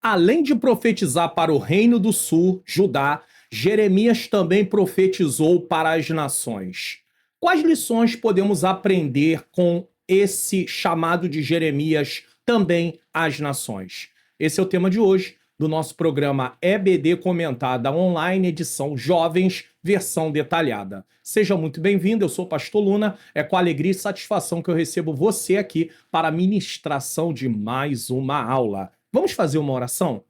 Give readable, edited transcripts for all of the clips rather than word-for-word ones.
Além de profetizar para o reino do sul, Judá, Jeremias também profetizou para as nações. Quais lições podemos aprender com esse chamado de Jeremias também às nações? Esse é o tema de hoje do nosso programa EBD Comentada Online, edição Jovens, versão detalhada. Seja muito bem-vindo, eu sou o Pastor Luna, é com alegria e satisfação que eu recebo você aqui para a ministração de mais uma aula. Vamos fazer uma oração?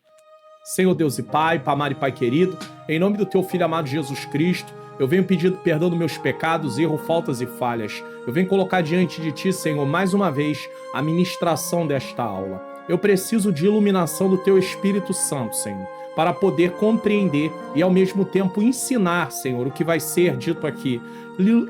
Senhor Deus e Pai, Pamar e Pai querido, em nome do Teu Filho amado Jesus Cristo, eu venho pedindo perdão dos meus pecados, erros, faltas e falhas. Eu venho colocar diante de Ti, Senhor, mais uma vez, a ministração desta aula. Eu preciso de iluminação do Teu Espírito Santo, Senhor, para poder compreender e, ao mesmo tempo, ensinar, Senhor, o que vai ser dito aqui.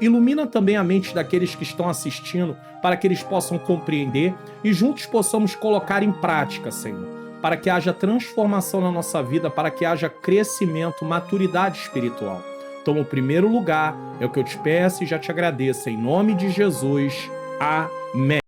Ilumina também a mente daqueles que estão assistindo, para que eles possam compreender e juntos possamos colocar em prática, Senhor, para que haja transformação na nossa vida, para que haja crescimento, maturidade espiritual. Toma o primeiro lugar, é o que eu te peço e já te agradeço, em nome de Jesus. Amém.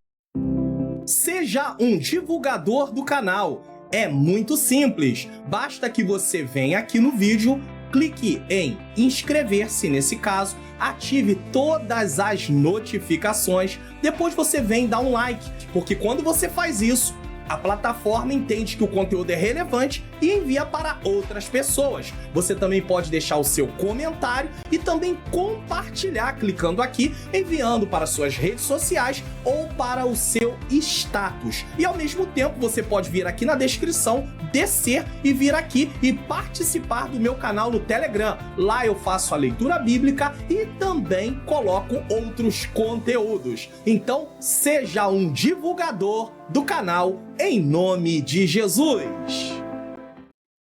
Seja um divulgador do canal. É muito simples. Basta que você venha aqui no vídeo, clique em inscrever-se nesse caso, ative todas as notificações, depois você vem dar um like, porque quando você faz isso, a plataforma entende que o conteúdo é relevante e envia para outras pessoas. Você também pode deixar o seu comentário e também compartilhar clicando aqui, enviando para suas redes sociais ou para o seu status. E ao mesmo tempo você pode vir aqui na descrição, descer e vir aqui e participar do meu canal no Telegram. Lá eu faço a leitura bíblica e também coloco outros conteúdos. Então seja um divulgador do canal em nome de Jesus.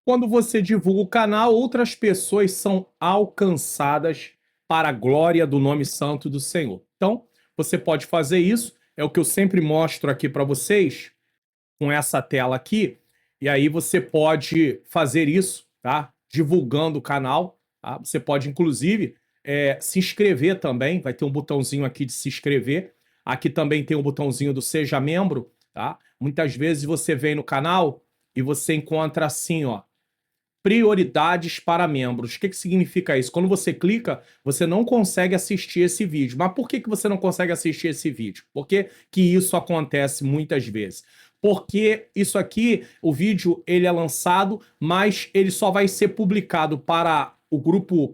Quando você divulga o canal, outras pessoas são alcançadas para a glória do nome santo do Senhor. Então, você pode fazer isso, é o que eu sempre mostro aqui para vocês, com essa tela aqui, e aí você pode fazer isso, tá? Divulgando o canal, tá? Você pode, inclusive, se inscrever também, vai ter um botãozinho aqui de se inscrever, aqui também tem um botãozinho do Seja Membro, tá? Muitas vezes você vem no canal e você encontra assim, ó, prioridades para membros. O que significa isso? Quando você clica, você não consegue assistir esse vídeo. Mas por que você não consegue assistir esse vídeo? Por que isso acontece muitas vezes? Porque isso aqui, o vídeo, ele é lançado, mas ele só vai ser publicado para o grupo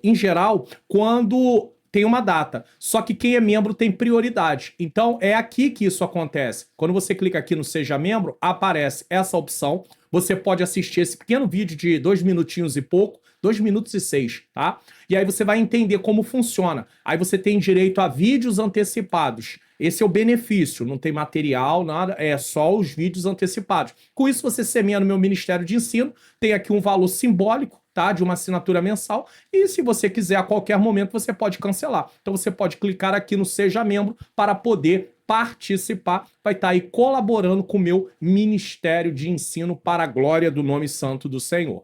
em geral quando tem uma data. Só que quem é membro tem prioridade. Então, é aqui que isso acontece. Quando você clica aqui no Seja Membro, aparece essa opção. Você pode assistir esse pequeno vídeo de 2 minutinhos e pouco, 2 minutos e 6, tá? E aí você vai entender como funciona. Aí você tem direito a vídeos antecipados. Esse é o benefício, não tem material, nada, é só os vídeos antecipados. Com isso, você semeia no meu Ministério de Ensino, tem aqui um valor simbólico, tá? De uma assinatura mensal, e se você quiser, a qualquer momento, você pode cancelar. Então você pode clicar aqui no Seja Membro para poder participar, vai estar aí colaborando com o meu Ministério de Ensino para a glória do nome santo do Senhor.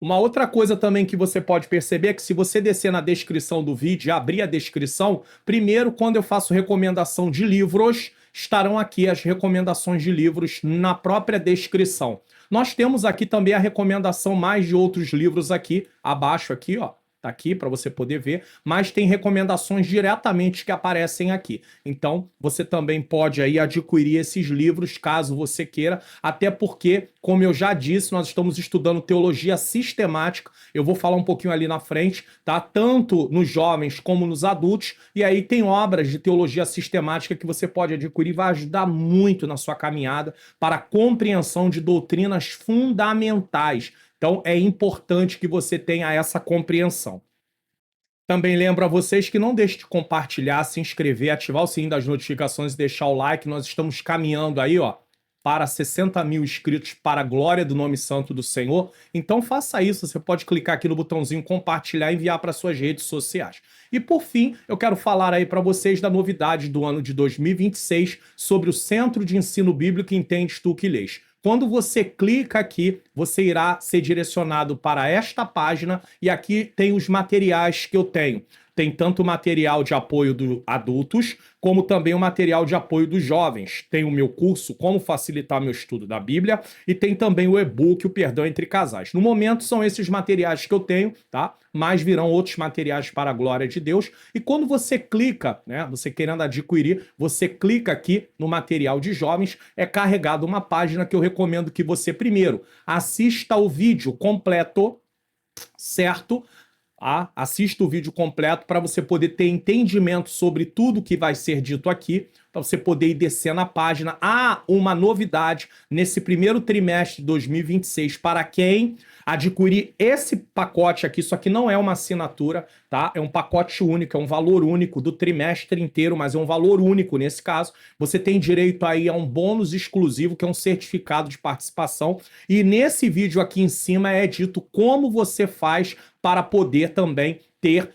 Uma outra coisa também que você pode perceber é que se você descer na descrição do vídeo e abrir a descrição, primeiro, quando eu faço recomendação de livros, estarão aqui as recomendações de livros na própria descrição. Nós temos aqui também a recomendação mais de outros livros aqui, abaixo aqui, ó. Tá aqui para você poder ver, mas tem recomendações diretamente que aparecem aqui. Então, você também pode aí adquirir esses livros, caso você queira, até porque, como eu já disse, nós estamos estudando teologia sistemática, eu vou falar um pouquinho ali na frente, tá? Tanto nos jovens como nos adultos, e aí tem obras de teologia sistemática que você pode adquirir, vai ajudar muito na sua caminhada para a compreensão de doutrinas fundamentais. Então, é importante que você tenha essa compreensão. Também lembro a vocês que não deixe de compartilhar, se inscrever, ativar o sininho das notificações e deixar o like. Nós estamos caminhando aí, ó, para 60 mil inscritos para a glória do nome santo do Senhor. Então faça isso, você pode clicar aqui no botãozinho compartilhar e enviar para suas redes sociais. E por fim, eu quero falar aí para vocês da novidade do ano de 2026 sobre o Centro de Ensino Bíblico Entendes Tu Que Lês. Quando você clica aqui, você irá ser direcionado para esta página e aqui tem os materiais que eu tenho. Tem tanto material de apoio dos adultos, como também o material de apoio dos jovens. Tem o meu curso Como Facilitar Meu Estudo da Bíblia e tem também o e-book O Perdão Entre Casais. No momento são esses materiais que eu tenho, tá? Mas virão outros materiais para a glória de Deus. E quando você clica, né, você querendo adquirir, você clica aqui no material de jovens, é carregado uma página que eu recomendo que você primeiro assista o vídeo completo, certo? Assista o vídeo completo para você poder ter entendimento sobre tudo que vai ser dito aqui, para você poder ir descendo a página. Há uma novidade nesse primeiro trimestre de 2026 para quem adquirir esse pacote aqui. Isso aqui não é uma assinatura, tá? É um pacote único, é um valor único do trimestre inteiro, mas é um valor único nesse caso. Você tem direito aí a um bônus exclusivo, que é um certificado de participação. E nesse vídeo aqui em cima é dito como você faz para poder também ter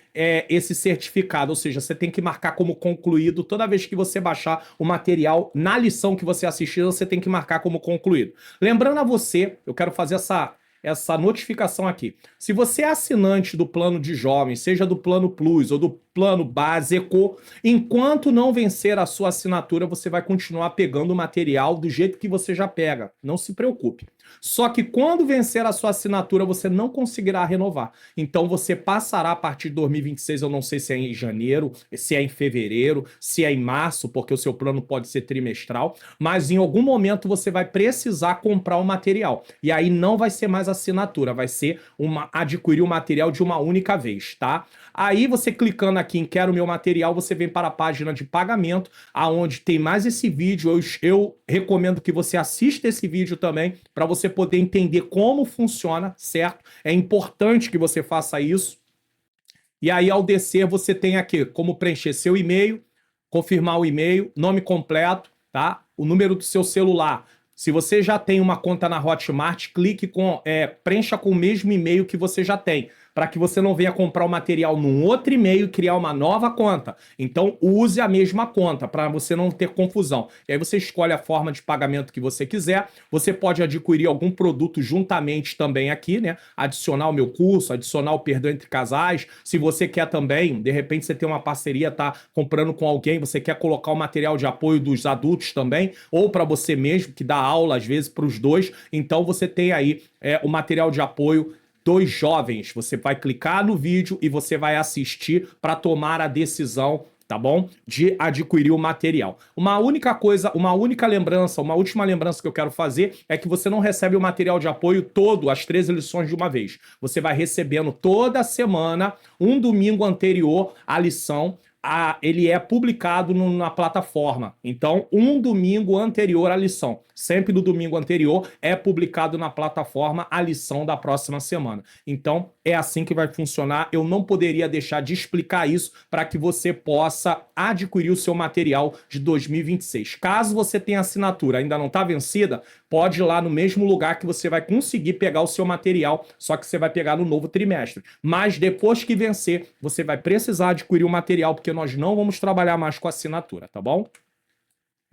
esse certificado, ou seja, você tem que marcar como concluído toda vez que você baixar o material na lição que você assistir, você tem que marcar como concluído. Lembrando a você, eu quero fazer essa notificação aqui. Se você é assinante do plano de jovens, seja do plano Plus ou do plano básico, enquanto não vencer a sua assinatura, você vai continuar pegando o material do jeito que você já pega. Não se preocupe. Só que quando vencer a sua assinatura, você não conseguirá renovar. Então você passará a partir de 2026, eu não sei se é em janeiro, se é em fevereiro, se é em março, porque o seu plano pode ser trimestral, mas em algum momento você vai precisar comprar o material. E aí não vai ser mais assinatura, vai ser adquirir o material de uma única vez, tá? Aí você clicando aqui em Quero Meu Material, você vem para a página de pagamento, aonde tem mais esse vídeo. Eu recomendo que você assista esse vídeo também, para você poder entender como funciona, certo? É importante que você faça isso. E aí, ao descer, você tem aqui como preencher seu e-mail, confirmar o e-mail, nome completo, tá? O número do seu celular. Se você já tem uma conta na Hotmart, preencha com o mesmo e-mail que você já tem, para que você não venha comprar o material num outro e-mail e criar uma nova conta. Então, use a mesma conta, para você não ter confusão. E aí você escolhe a forma de pagamento que você quiser. Você pode adquirir algum produto juntamente também aqui, né? Adicionar o meu curso, adicionar o Perdão Entre Casais. Se você quer também, de repente você tem uma parceria, tá comprando com alguém, você quer colocar o material de apoio dos adultos também, ou para você mesmo, que dá aula às vezes para os dois. Então você tem aí o material de apoio dos jovens. Você vai clicar no vídeo e você vai assistir para tomar a decisão, tá bom? De adquirir o material. Uma única lembrança, uma última lembrança que eu quero fazer é que você não recebe o material de apoio todo, as 13 lições de uma vez. Você vai recebendo toda semana, um domingo anterior à lição. Ele é publicado na plataforma. Então, um domingo anterior à lição. Sempre no domingo anterior é publicado na plataforma a lição da próxima semana. Então, é assim que vai funcionar. Eu não poderia deixar de explicar isso para que você possa adquirir o seu material de 2026. Caso você tenha assinatura ainda não está vencida, pode ir lá no mesmo lugar que você vai conseguir pegar o seu material, só que você vai pegar no novo trimestre. Mas depois que vencer, você vai precisar adquirir o material, porque nós não vamos trabalhar mais com assinatura, tá bom?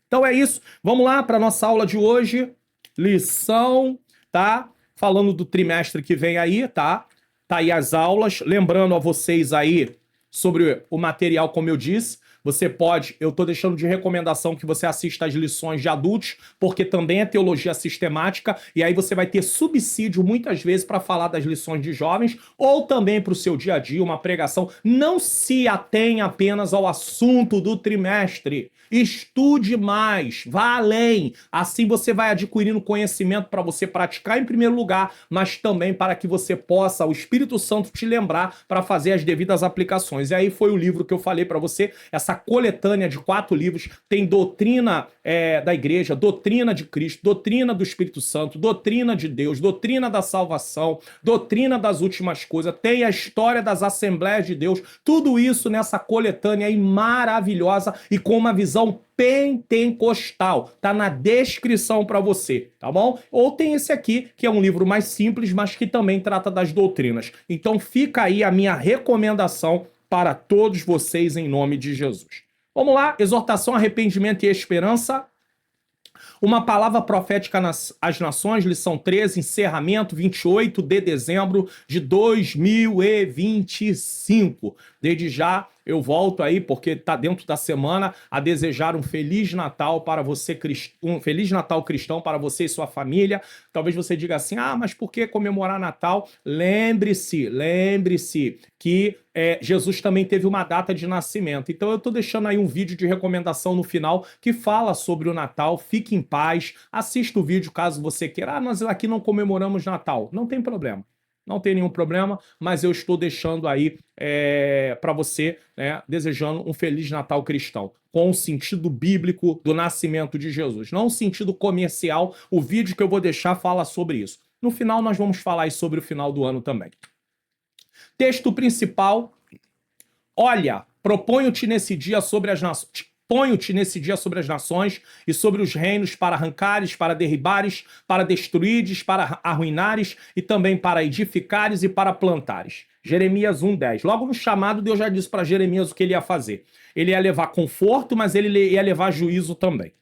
Então é isso. Vamos lá para nossa aula de hoje. Lição, tá? Falando do trimestre que vem aí, tá? Tá aí as aulas. Lembrando a vocês aí sobre o material, como eu disse. Eu estou deixando de recomendação que você assista as lições de adultos, porque também é teologia sistemática, e aí você vai ter subsídio muitas vezes para falar das lições de jovens, ou também para o seu dia a dia, uma pregação. Não se atenha apenas ao assunto do trimestre. Estude mais, vá além. Assim você vai adquirindo conhecimento para você praticar em primeiro lugar, mas também para que você possa, o Espírito Santo te lembrar para fazer as devidas aplicações. E aí foi o livro que eu falei para você, essa coletânea de 4 livros, tem doutrina da igreja, doutrina de Cristo, doutrina do Espírito Santo, doutrina de Deus, doutrina da salvação, doutrina das últimas coisas, tem a história das Assembleias de Deus, tudo isso nessa coletânea aí maravilhosa e com uma visão pentecostal. Tá na descrição para você, tá bom? Ou tem esse aqui, que é um livro mais simples, mas que também trata das doutrinas. Então fica aí a minha recomendação para todos vocês em nome de Jesus. Vamos lá, exortação, arrependimento e esperança. Uma palavra profética às nações, lição 13, encerramento, 28 de dezembro de 2025. Desde já eu volto aí, porque está dentro da semana, a desejar um Feliz Natal para você, um Feliz Natal cristão para você e sua família. Talvez você diga assim, mas por que comemorar Natal? Lembre-se que Jesus também teve uma data de nascimento. Então eu estou deixando aí um vídeo de recomendação no final que fala sobre o Natal. Fique em paz, assista o vídeo caso você queira. Nós aqui não comemoramos Natal. Não tem problema. Não tem nenhum problema, mas eu estou deixando aí para você, né, desejando um Feliz Natal cristão, com o sentido bíblico do nascimento de Jesus. Não o sentido comercial, o vídeo que eu vou deixar fala sobre isso. No final, nós vamos falar sobre o final do ano também. Texto principal. Olha, proponho-te nesse dia sobre as nações. Ponho-te nesse dia sobre as nações e sobre os reinos para arrancares, para derribares, para destruires, para arruinares e também para edificares e para plantares. Jeremias 1:10. Logo no chamado, Deus já disse para Jeremias o que ele ia fazer. Ele ia levar conforto, mas ele ia levar juízo também.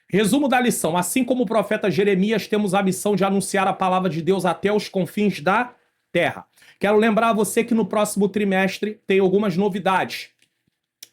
Resumo da lição. Assim como o profeta Jeremias, temos a missão de anunciar a palavra de Deus até os confins da terra. Quero lembrar a você que no próximo trimestre tem algumas novidades.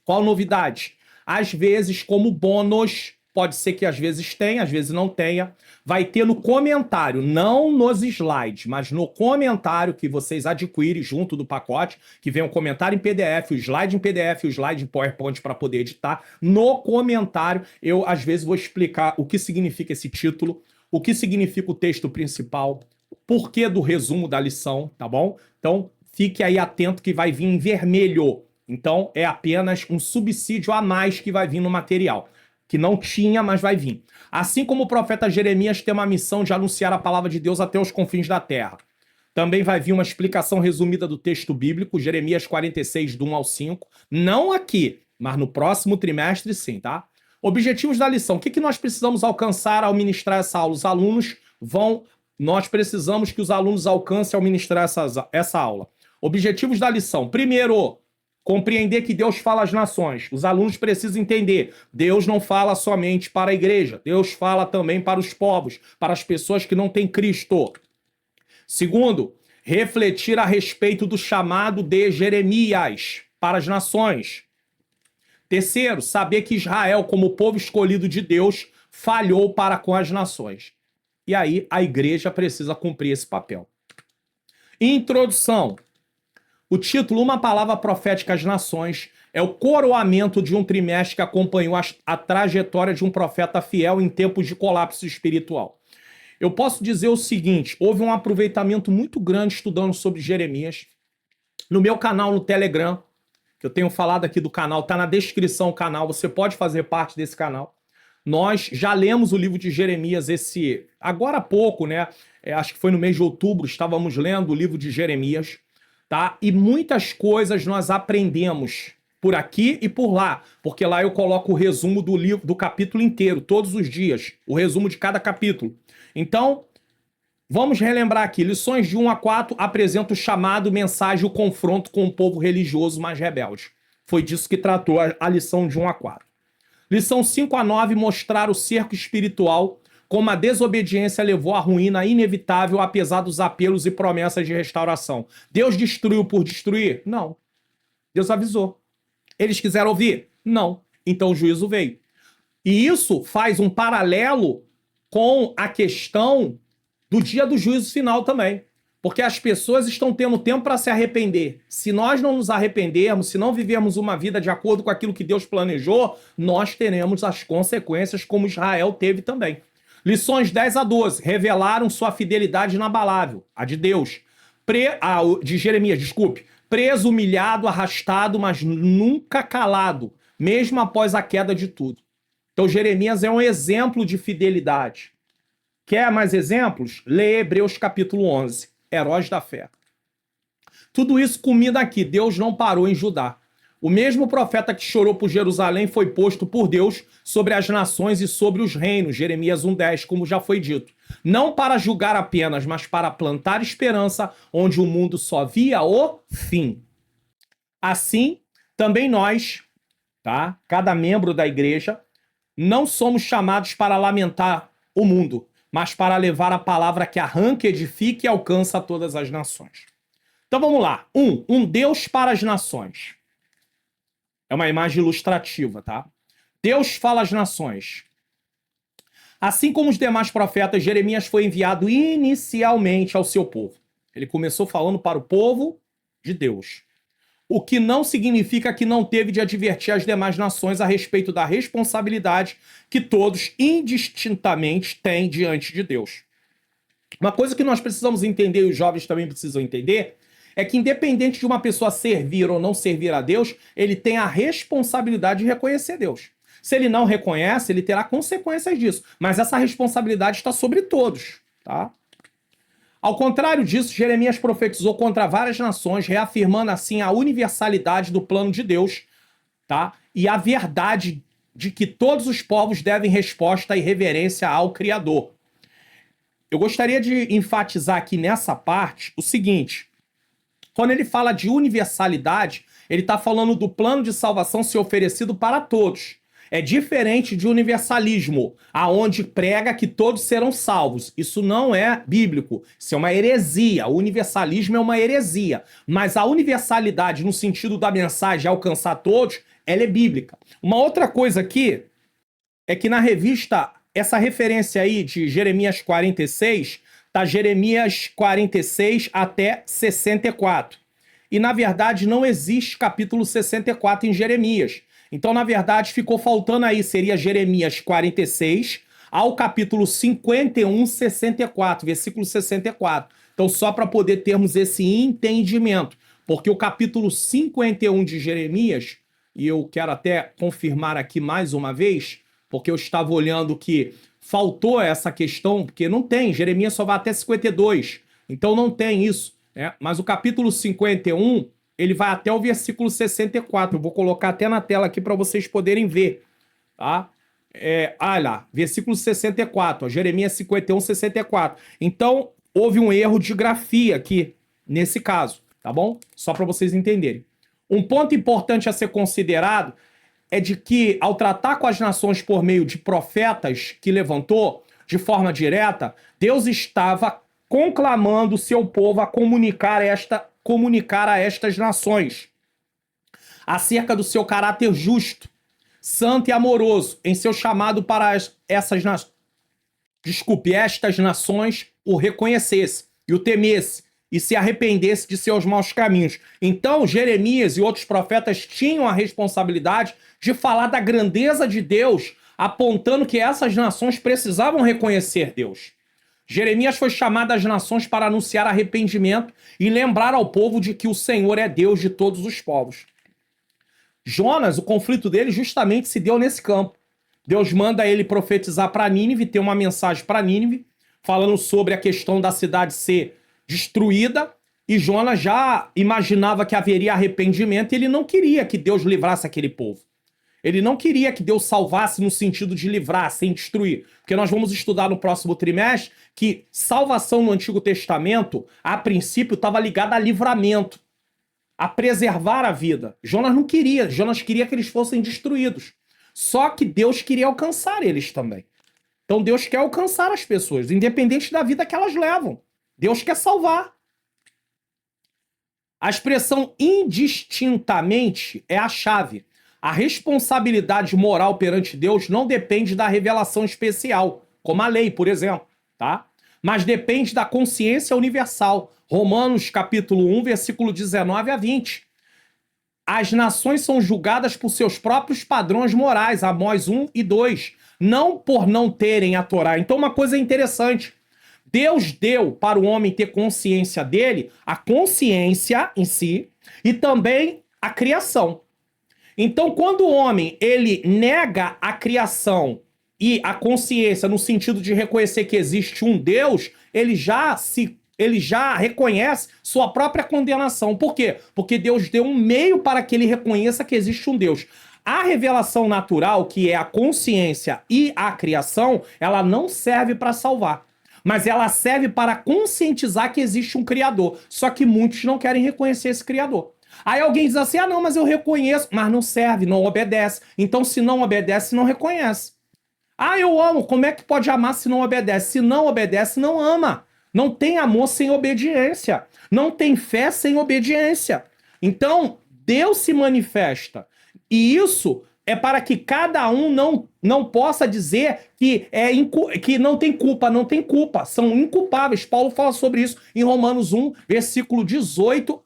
Qual novidade? Às vezes, como bônus, pode ser que às vezes tenha, às vezes não tenha, vai ter no comentário, não nos slides, mas no comentário que vocês adquirem junto do pacote, que vem um comentário em PDF, o slide em PDF, o slide em PowerPoint para poder editar. No comentário, eu às vezes vou explicar o que significa esse título, o que significa o texto principal, porquê do resumo da lição, tá bom? Então, fique aí atento que vai vir em vermelho. Então, é apenas um subsídio a mais que vai vir no material, que não tinha, mas vai vir. Assim como o profeta Jeremias tem uma missão de anunciar a palavra de Deus até os confins da terra. Também vai vir uma explicação resumida do texto bíblico, Jeremias 46, do 1 ao 5. Não aqui, mas no próximo trimestre sim, tá? Objetivos da lição. O que nós precisamos alcançar ao ministrar essa aula? Os alunos Nós precisamos que os alunos alcancem ao ministrar essa aula. Objetivos da lição. Primeiro, compreender que Deus fala às nações. Os alunos precisam entender. Deus não fala somente para a igreja. Deus fala também para os povos, para as pessoas que não têm Cristo. Segundo, refletir a respeito do chamado de Jeremias para as nações. Terceiro, saber que Israel, como povo escolhido de Deus, falhou para com as nações. E aí a igreja precisa cumprir esse papel. Introdução. O título, Uma Palavra Profética às Nações, é o coroamento de um trimestre que acompanhou a trajetória de um profeta fiel em tempos de colapso espiritual. Eu posso dizer o seguinte, houve um aproveitamento muito grande estudando sobre Jeremias. No meu canal no Telegram, que eu tenho falado aqui do canal, está na descrição do canal, você pode fazer parte desse canal. Nós já lemos o livro de Jeremias agora há pouco, né? Acho que foi no mês de outubro, estávamos lendo o livro de Jeremias. Tá? E muitas coisas nós aprendemos por aqui e por lá, porque lá eu coloco o resumo do livro, do capítulo inteiro, todos os dias, o resumo de cada capítulo. Então, vamos relembrar aqui, lições de 1 a 4 apresentam o chamado, mensagem, o confronto com o povo religioso mais rebelde. Foi disso que tratou a lição de 1 a 4. Lição 5 a 9, mostrar o cerco espiritual, como a desobediência levou à ruína inevitável, apesar dos apelos e promessas de restauração. Deus destruiu por destruir? Não. Deus avisou. Eles quiseram ouvir? Não. Então o juízo veio. E isso faz um paralelo com a questão do dia do juízo final também. Porque as pessoas estão tendo tempo para se arrepender. Se nós não nos arrependermos, se não vivermos uma vida de acordo com aquilo que Deus planejou, nós teremos as consequências como Israel teve também. Lições 10 a 12. Revelaram sua fidelidade inabalável, a de Deus. De Jeremias, desculpe. Preso, humilhado, arrastado, mas nunca calado, mesmo após a queda de tudo. Então Jeremias é um exemplo de fidelidade. Quer mais exemplos? Lê Hebreus capítulo 11. Heróis da fé. Tudo isso culmina aqui. Deus não parou em Judá. O mesmo profeta que chorou por Jerusalém foi posto por Deus sobre as nações e sobre os reinos, Jeremias 1:10, como já foi dito. Não para julgar apenas, mas para plantar esperança onde o mundo só via o fim. Assim, também nós, tá? Cada membro da igreja, não somos chamados para lamentar o mundo, mas para levar a palavra que arranca, edifica e alcança todas as nações. Então vamos lá. Um Deus para as nações. É uma imagem ilustrativa, tá? Deus fala às nações. Assim como os demais profetas, Jeremias foi enviado inicialmente ao seu povo. Ele começou falando para o povo de Deus. O que não significa que não teve de advertir as demais nações a respeito da responsabilidade que todos indistintamente têm diante de Deus. Uma coisa que nós precisamos entender, e os jovens também precisam entender, é que independente de uma pessoa servir ou não servir a Deus, ele tem a responsabilidade de reconhecer Deus. Se ele não reconhece, ele terá consequências disso. Mas essa responsabilidade está sobre todos, tá? Ao contrário disso, Jeremias profetizou contra várias nações, reafirmando assim a universalidade do plano de Deus, tá? E a verdade de que todos os povos devem resposta e reverência ao Criador. Eu gostaria de enfatizar aqui nessa parte o seguinte: quando ele fala de universalidade, ele está falando do plano de salvação ser oferecido para todos. É diferente de universalismo, aonde prega que todos serão salvos. Isso não é bíblico, isso é uma heresia. O universalismo é uma heresia, mas a universalidade no sentido da mensagem alcançar todos, ela é bíblica. Uma outra coisa aqui é que na revista, essa referência aí de Jeremias 46, tá Jeremias 46 até 64. E na verdade não existe capítulo 64 em Jeremias. Então, na verdade, ficou faltando aí, seria Jeremias 46 ao capítulo 51, 64, versículo 64. Então, só para poder termos esse entendimento, porque o capítulo 51 de Jeremias, e eu quero até confirmar aqui mais uma vez, porque eu estava olhando que faltou essa questão, porque não tem, Jeremias só vai até 52, então não tem isso, né? Mas o capítulo 51... ele vai até o versículo 64. Eu vou colocar até na tela aqui para vocês poderem ver. Tá? Olha lá, versículo 64. Ó, Jeremias 51, 64. Então, houve um erro de grafia aqui, nesse caso. Tá bom? Só para vocês entenderem. Um ponto importante a ser considerado é de que, ao tratar com as nações por meio de profetas que levantou, de forma direta, Deus estava conclamando o seu povo a comunicar a estas nações acerca do seu caráter justo, santo e amoroso em seu chamado para estas nações o reconhecesse e o temesse e se arrependesse de seus maus caminhos. Então, Jeremias e outros profetas tinham a responsabilidade de falar da grandeza de Deus, apontando que essas nações precisavam reconhecer Deus. Jeremias foi chamado às nações para anunciar arrependimento e lembrar ao povo de que o Senhor é Deus de todos os povos. Jonas, o conflito dele justamente se deu nesse campo. Deus manda ele profetizar para Nínive, ter uma mensagem para Nínive, falando sobre a questão da cidade ser destruída, e Jonas já imaginava que haveria arrependimento e ele não queria que Deus livrasse aquele povo. Ele não queria que Deus salvasse no sentido de livrar, sem destruir. Porque nós vamos estudar no próximo trimestre que salvação no Antigo Testamento, a princípio, estava ligada a livramento, a preservar a vida. Jonas não queria. Jonas queria que eles fossem destruídos. Só que Deus queria alcançar eles também. Então Deus quer alcançar as pessoas, independente da vida que elas levam. Deus quer salvar. A expressão indistintamente é a chave. A responsabilidade moral perante Deus não depende da revelação especial, como a lei, por exemplo, tá? Mas depende da consciência universal. Romanos capítulo 1, versículo 19 a 20. As nações são julgadas por seus próprios padrões morais, Amós 1 e 2, não por não terem a Torá. Então uma coisa interessante, Deus deu para o homem ter consciência dele, a consciência em si, e também a criação. Então, quando o homem ele nega a criação e a consciência no sentido de reconhecer que existe um Deus, ele já reconhece sua própria condenação. Por quê? Porque Deus deu um meio para que ele reconheça que existe um Deus. A revelação natural, que é a consciência e a criação, ela não serve para salvar, mas ela serve para conscientizar que existe um Criador. Só que muitos não querem reconhecer esse Criador. Aí alguém diz assim, não, mas eu reconheço, mas não serve, não obedece. Então, se não obedece, não reconhece. Eu amo, como é que pode amar se não obedece? Se não obedece, não ama. Não tem amor sem obediência. Não tem fé sem obediência. Então, Deus se manifesta. E isso é para que cada um não possa dizer que não tem culpa. Não tem culpa. São inculpáveis. Paulo fala sobre isso em Romanos 1, versículo 18,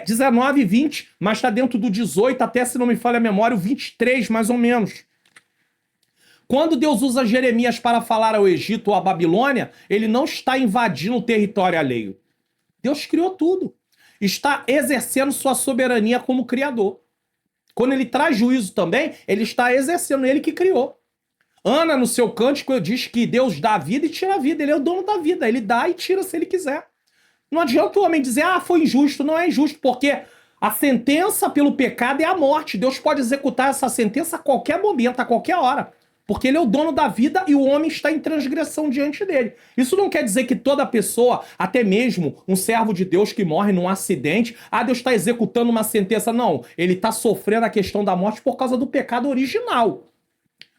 19 e 20, mas está dentro do 18, até, se não me falha a memória, o 23, mais ou menos. Quando Deus usa Jeremias para falar ao Egito ou à Babilônia, ele não está invadindo o território alheio. Deus criou tudo. Está exercendo sua soberania como criador. Quando ele traz juízo também, ele está exercendo ele que criou. Ana, no seu cântico, diz que Deus dá a vida e tira a vida. Ele é o dono da vida. Ele dá e tira se ele quiser. Não adianta o homem dizer, foi injusto. Não é injusto, porque a sentença pelo pecado é a morte. Deus pode executar essa sentença a qualquer momento, a qualquer hora. Porque ele é o dono da vida e o homem está em transgressão diante dele. Isso não quer dizer que toda pessoa, até mesmo um servo de Deus que morre num acidente, Deus está executando uma sentença. Não, ele está sofrendo a questão da morte por causa do pecado original.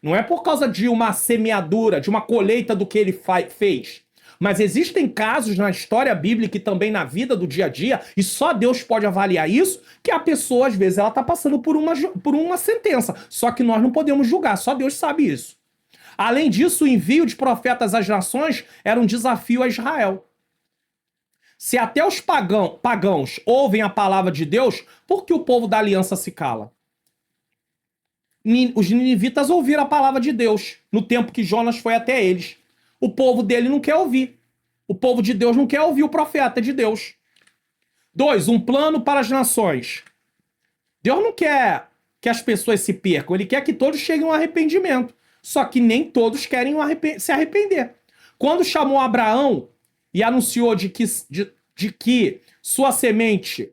Não é por causa de uma semeadura, de uma colheita do que ele fez. Mas existem casos na história bíblica e também na vida do dia a dia, e só Deus pode avaliar isso, que a pessoa, às vezes, ela está passando por uma sentença. Só que nós não podemos julgar, só Deus sabe isso. Além disso, o envio de profetas às nações era um desafio a Israel. Se até os pagãos ouvem a palavra de Deus, por que o povo da aliança se cala? Os ninivitas ouviram a palavra de Deus no tempo que Jonas foi até eles. O povo dele não quer ouvir. O povo de Deus não quer ouvir o profeta de Deus. 2. Um plano para as nações. Deus não quer que as pessoas se percam. Ele quer que todos cheguem ao arrependimento. Só que nem todos querem se arrepender. Quando chamou Abraão e anunciou de que sua semente...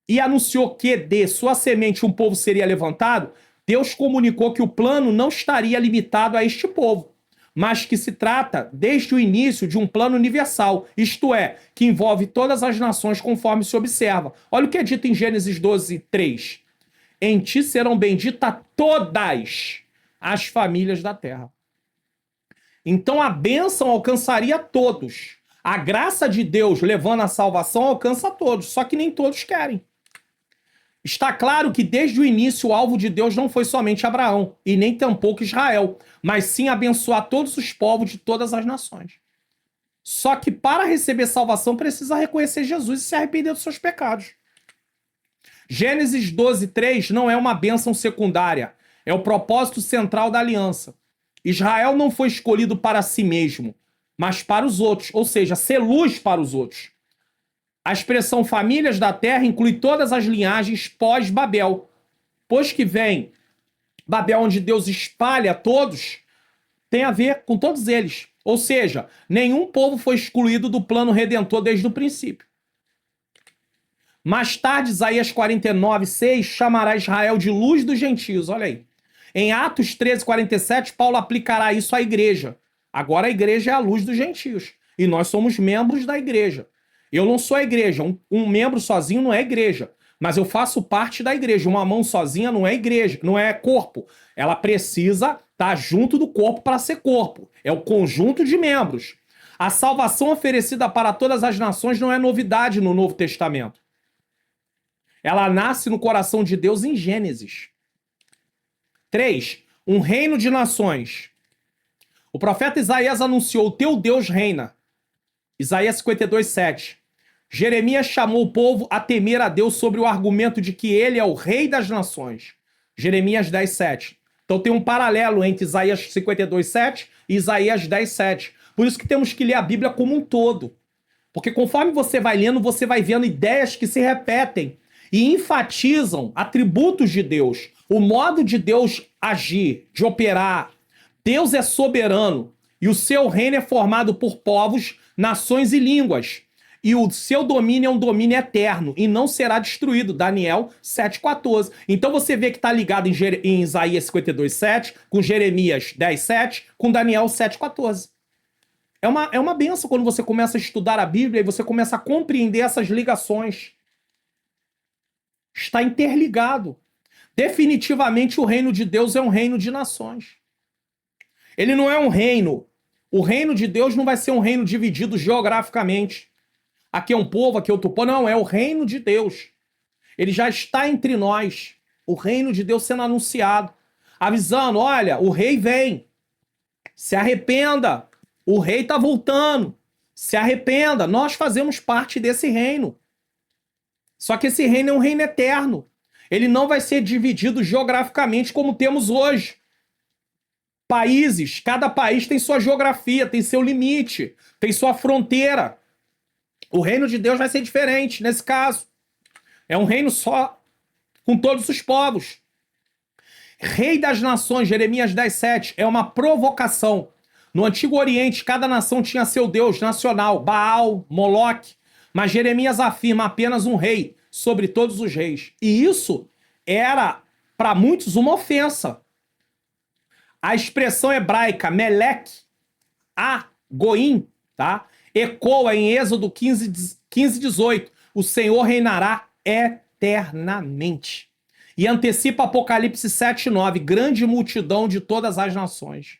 e anunciou que de sua semente um povo seria levantado, Deus comunicou que o plano não estaria limitado a este povo, mas que se trata, desde o início, de um plano universal, isto é, que envolve todas as nações conforme se observa. Olha o que é dito em Gênesis 12, 3. Em ti serão benditas todas as famílias da terra. Então a bênção alcançaria todos. A graça de Deus levando a salvação alcança todos, só que nem todos querem. Está claro que desde o início o alvo de Deus não foi somente Abraão, e nem tampouco Israel, mas sim abençoar todos os povos de todas as nações. Só que para receber salvação precisa reconhecer Jesus e se arrepender dos seus pecados. Gênesis 12, 3 não é uma bênção secundária, é o propósito central da aliança. Israel não foi escolhido para si mesmo, mas para os outros, ou seja, ser luz para os outros. A expressão famílias da terra inclui todas as linhagens pós-Babel. Pois que vem Babel, onde Deus espalha todos, tem a ver com todos eles. Ou seja, nenhum povo foi excluído do plano redentor desde o princípio. Mais tarde, Isaías 49, 6 chamará Israel de luz dos gentios. Olha aí. Em Atos 13, 47, Paulo aplicará isso à igreja. Agora a igreja é a luz dos gentios. E nós somos membros da igreja. Eu não sou a igreja. Um membro sozinho não é igreja. Mas eu faço parte da igreja. Uma mão sozinha não é igreja, não é corpo. Ela precisa estar junto do corpo para ser corpo. É o conjunto de membros. A salvação oferecida para todas as nações não é novidade no Novo Testamento. Ela nasce no coração de Deus em Gênesis. 3. Um reino de nações. O profeta Isaías anunciou: o teu Deus reina. Isaías 52, 7. Jeremias chamou o povo a temer a Deus sobre o argumento de que ele é o rei das nações. Jeremias 10, 7. Então tem um paralelo entre Isaías 52, 7 e Isaías 10, 7. Por isso que temos que ler a Bíblia como um todo. Porque conforme você vai lendo, você vai vendo ideias que se repetem e enfatizam atributos de Deus, o modo de Deus agir, de operar. Deus é soberano e o seu reino é formado por povos, nações e línguas. E o seu domínio é um domínio eterno e não será destruído. Daniel 7,14. Então você vê que está ligado em Isaías 52, 7, com Jeremias 10, 7, com Daniel 7,14. É uma benção quando você começa a estudar a Bíblia e você começa a compreender essas ligações. Está interligado. Definitivamente o reino de Deus é um reino de nações. Ele não é um reino O reino de Deus não vai ser um reino dividido geograficamente. Aqui é um povo, aqui é outro povo. Não, é o reino de Deus. Ele já está entre nós. O reino de Deus sendo anunciado. Avisando, olha, o rei vem. Se arrependa. O rei está voltando. Se arrependa. Nós fazemos parte desse reino. Só que esse reino é um reino eterno. Ele não vai ser dividido geograficamente como temos hoje. Países, cada país tem sua geografia, tem seu limite, tem sua fronteira. O reino de Deus vai ser diferente nesse caso. É um reino só, com todos os povos. Rei das nações, Jeremias 10:7, é uma provocação. No Antigo Oriente, cada nação tinha seu deus nacional, Baal, Moloque, mas Jeremias afirma apenas um rei sobre todos os reis. E isso era, para muitos, uma ofensa. A expressão hebraica Melech, Goim, tá? Ecoa em Êxodo 15:18. O Senhor reinará eternamente. E antecipa Apocalipse 7:9. Grande multidão de todas as nações.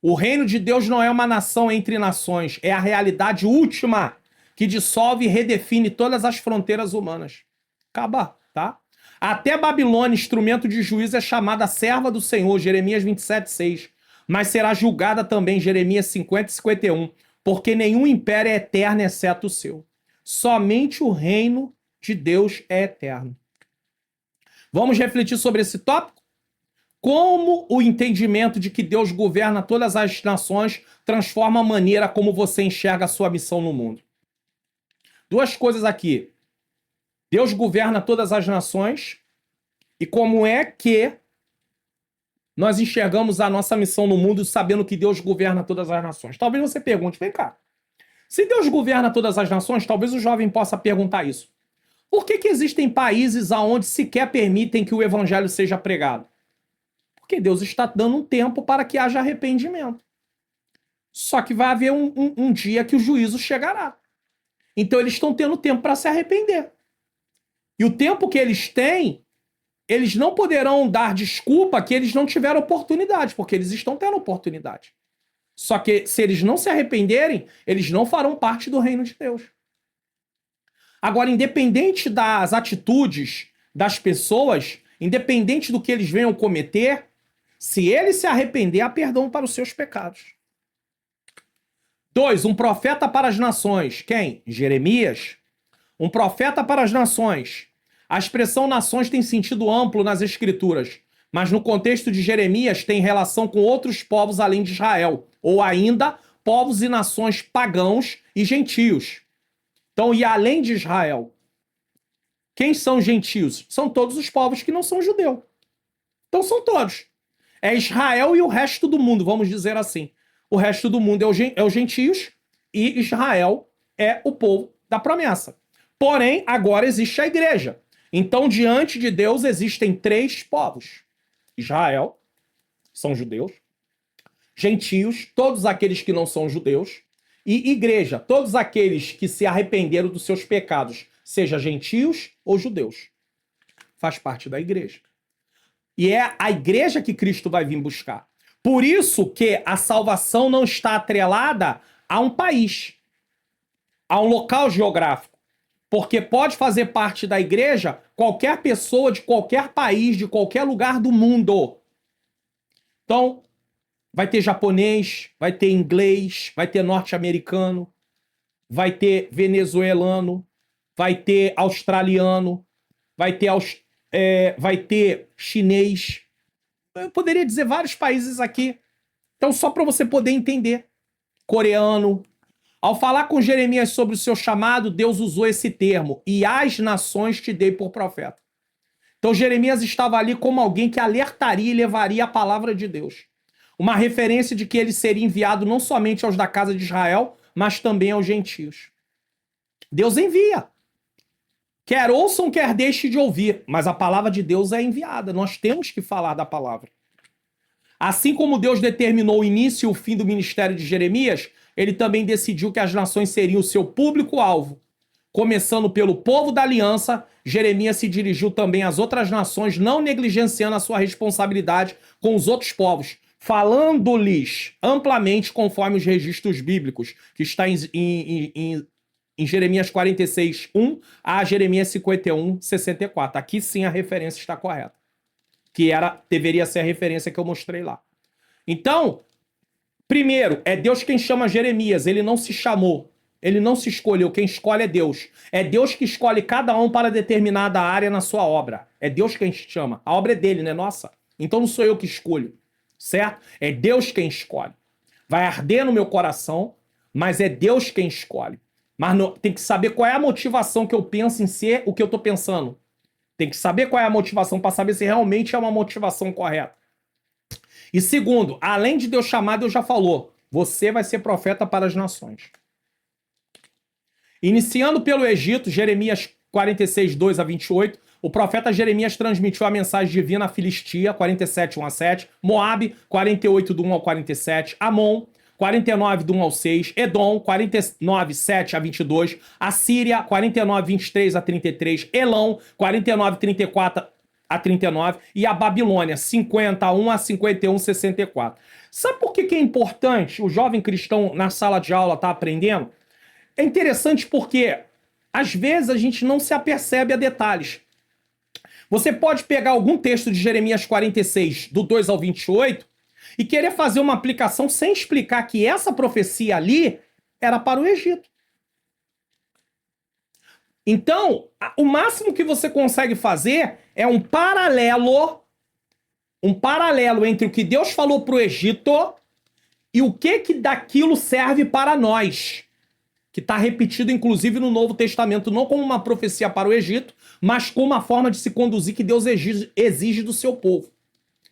O reino de Deus não é uma nação entre nações. É a realidade última que dissolve e redefine todas as fronteiras humanas. Acaba, tá? Até Babilônia, instrumento de juízo, é chamada serva do Senhor, Jeremias 27:6. Mas será julgada também, Jeremias 50:51, porque nenhum império é eterno exceto o seu. Somente o reino de Deus é eterno. Vamos refletir sobre esse tópico? Como o entendimento de que Deus governa todas as nações transforma a maneira como você enxerga a sua missão no mundo. Duas coisas aqui. Deus governa todas as nações e como é que nós enxergamos a nossa missão no mundo sabendo que Deus governa todas as nações. Talvez você pergunte, vem cá, se Deus governa todas as nações, talvez o jovem possa perguntar isso. Por que existem países onde sequer permitem que o evangelho seja pregado? Porque Deus está dando um tempo para que haja arrependimento. Só que vai haver um dia que o juízo chegará. Então eles estão tendo tempo para se arrepender. E o tempo que eles têm, eles não poderão dar desculpa que eles não tiveram oportunidade, porque eles estão tendo oportunidade. Só que se eles não se arrependerem, eles não farão parte do reino de Deus. Agora, independente das atitudes das pessoas, independente do que eles venham cometer, se ele se arrepender, há perdão para os seus pecados. 2. Um profeta para as nações. Quem? Jeremias. Um profeta para as nações. A expressão nações tem sentido amplo nas escrituras, mas no contexto de Jeremias tem relação com outros povos além de Israel, ou ainda povos e nações pagãos e gentios. Então, e além de Israel, quem são gentios? São todos os povos que não são judeu. Então são todos. É Israel e o resto do mundo, vamos dizer assim. O resto do mundo é os gentios e Israel é o povo da promessa. Porém, agora existe a igreja. Então, diante de Deus, existem 3 povos. Israel, são judeus. Gentios, todos aqueles que não são judeus. E igreja, todos aqueles que se arrependeram dos seus pecados, seja gentios ou judeus. Faz parte da igreja. E é a igreja que Cristo vai vir buscar. Por isso que a salvação não está atrelada a um país, a um local geográfico. Porque pode fazer parte da igreja qualquer pessoa de qualquer país, de qualquer lugar do mundo. Então, vai ter japonês, vai ter inglês, vai ter norte-americano, vai ter venezuelano, vai ter australiano, vai ter chinês. Eu poderia dizer vários países aqui. Então, só para você poder entender. Coreano. Ao falar com Jeremias sobre o seu chamado, Deus usou esse termo. E as nações te dei por profeta. Então, Jeremias estava ali como alguém que alertaria e levaria a palavra de Deus. Uma referência de que ele seria enviado não somente aos da casa de Israel, mas também aos gentios. Deus envia. Quer ouçam, quer deixe de ouvir, mas a palavra de Deus é enviada. Nós temos que falar da palavra. Assim como Deus determinou o início e o fim do ministério de Jeremias, ele também decidiu que as nações seriam o seu público-alvo. Começando pelo povo da aliança, Jeremias se dirigiu também às outras nações, não negligenciando a sua responsabilidade com os outros povos, falando-lhes amplamente conforme os registros bíblicos, que está em Jeremias 46, 1 a Jeremias 51, 64. Aqui sim a referência está correta, que deveria ser a referência que eu mostrei lá. Então, primeiro, é Deus quem chama Jeremias, ele não se chamou, ele não se escolheu, quem escolhe é Deus. É Deus que escolhe cada um para determinada área na sua obra. É Deus quem chama. A obra é dele, não é nossa. Então não sou eu que escolho, certo? É Deus quem escolhe. Vai arder no meu coração, mas é Deus quem escolhe. Mas tem que saber qual é a motivação que eu penso em ser o que eu estou pensando. Tem que saber qual é a motivação para saber se realmente é uma motivação correta. E segundo, além de Deus chamar, Deus já falou, você vai ser profeta para as nações. Iniciando pelo Egito, Jeremias 46, 2 a 28, o profeta Jeremias transmitiu a mensagem divina à Filistia, 47, 1 a 7, Moabe, 48, do 1 ao 47, Amon, 49, do 1 ao 6, Edom, 49, 7 a 22, Assíria, 49, 23 a 33, Elão, 49, 34 a 39, e a Babilônia, 51 a 51, 64. Sabe por que é importante o jovem cristão na sala de aula estar aprendendo? É interessante porque, às vezes, a gente não se apercebe a detalhes. Você pode pegar algum texto de Jeremias 46, do 2 ao 28, e querer fazer uma aplicação sem explicar que essa profecia ali era para o Egito. Então, o máximo que você consegue fazer é um paralelo entre o que Deus falou para o Egito e o que daquilo serve para nós. Que está repetido, inclusive, no Novo Testamento, não como uma profecia para o Egito, mas como uma forma de se conduzir que Deus exige do seu povo.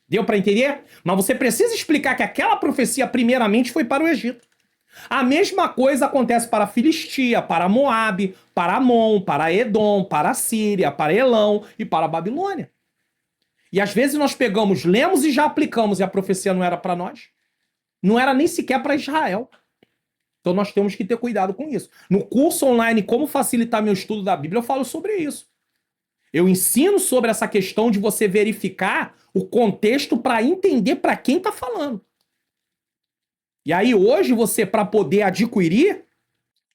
Deu para entender? Mas você precisa explicar que aquela profecia, primeiramente, foi para o Egito. A mesma coisa acontece para a Filistia, para Moabe, para Amon, para Edom, para a Síria, para Elão e para a Babilônia. E às vezes nós pegamos, lemos e já aplicamos, e a profecia não era para nós. Não era nem sequer para Israel. Então nós temos que ter cuidado com isso. No curso online Como Facilitar Meu Estudo da Bíblia, eu falo sobre isso. Eu ensino sobre essa questão de você verificar o contexto para entender para quem está falando. E aí hoje você, para poder adquirir,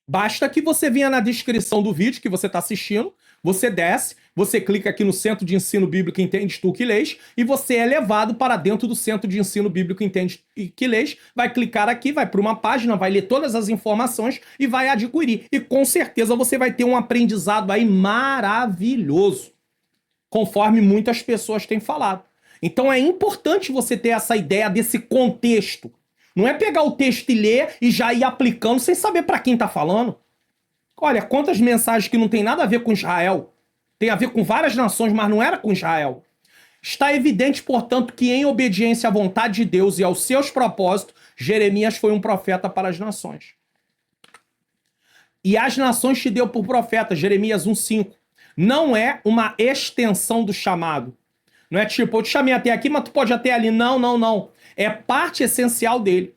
basta que você venha na descrição do vídeo que você está assistindo, você desce, você clica aqui no Centro de Ensino Bíblico Entende Tu Que Lês e você é levado para dentro do Centro de Ensino Bíblico Entende Que Lês, vai clicar aqui, vai para uma página, vai ler todas as informações e vai adquirir. E com certeza você vai ter um aprendizado aí maravilhoso, conforme muitas pessoas têm falado. Então é importante você ter essa ideia desse contexto. Não é pegar o texto e ler e já ir aplicando sem saber para quem está falando. Olha, quantas mensagens que não tem nada a ver com Israel, tem a ver com várias nações, mas não era com Israel. Está evidente, portanto, que em obediência à vontade de Deus e aos seus propósitos, Jeremias foi um profeta para as nações. E as nações te deu por profeta, Jeremias 1,5. Não é uma extensão do chamado. Não é tipo, eu te chamei até aqui, mas tu pode até ali. Não, não, não. É parte essencial dele.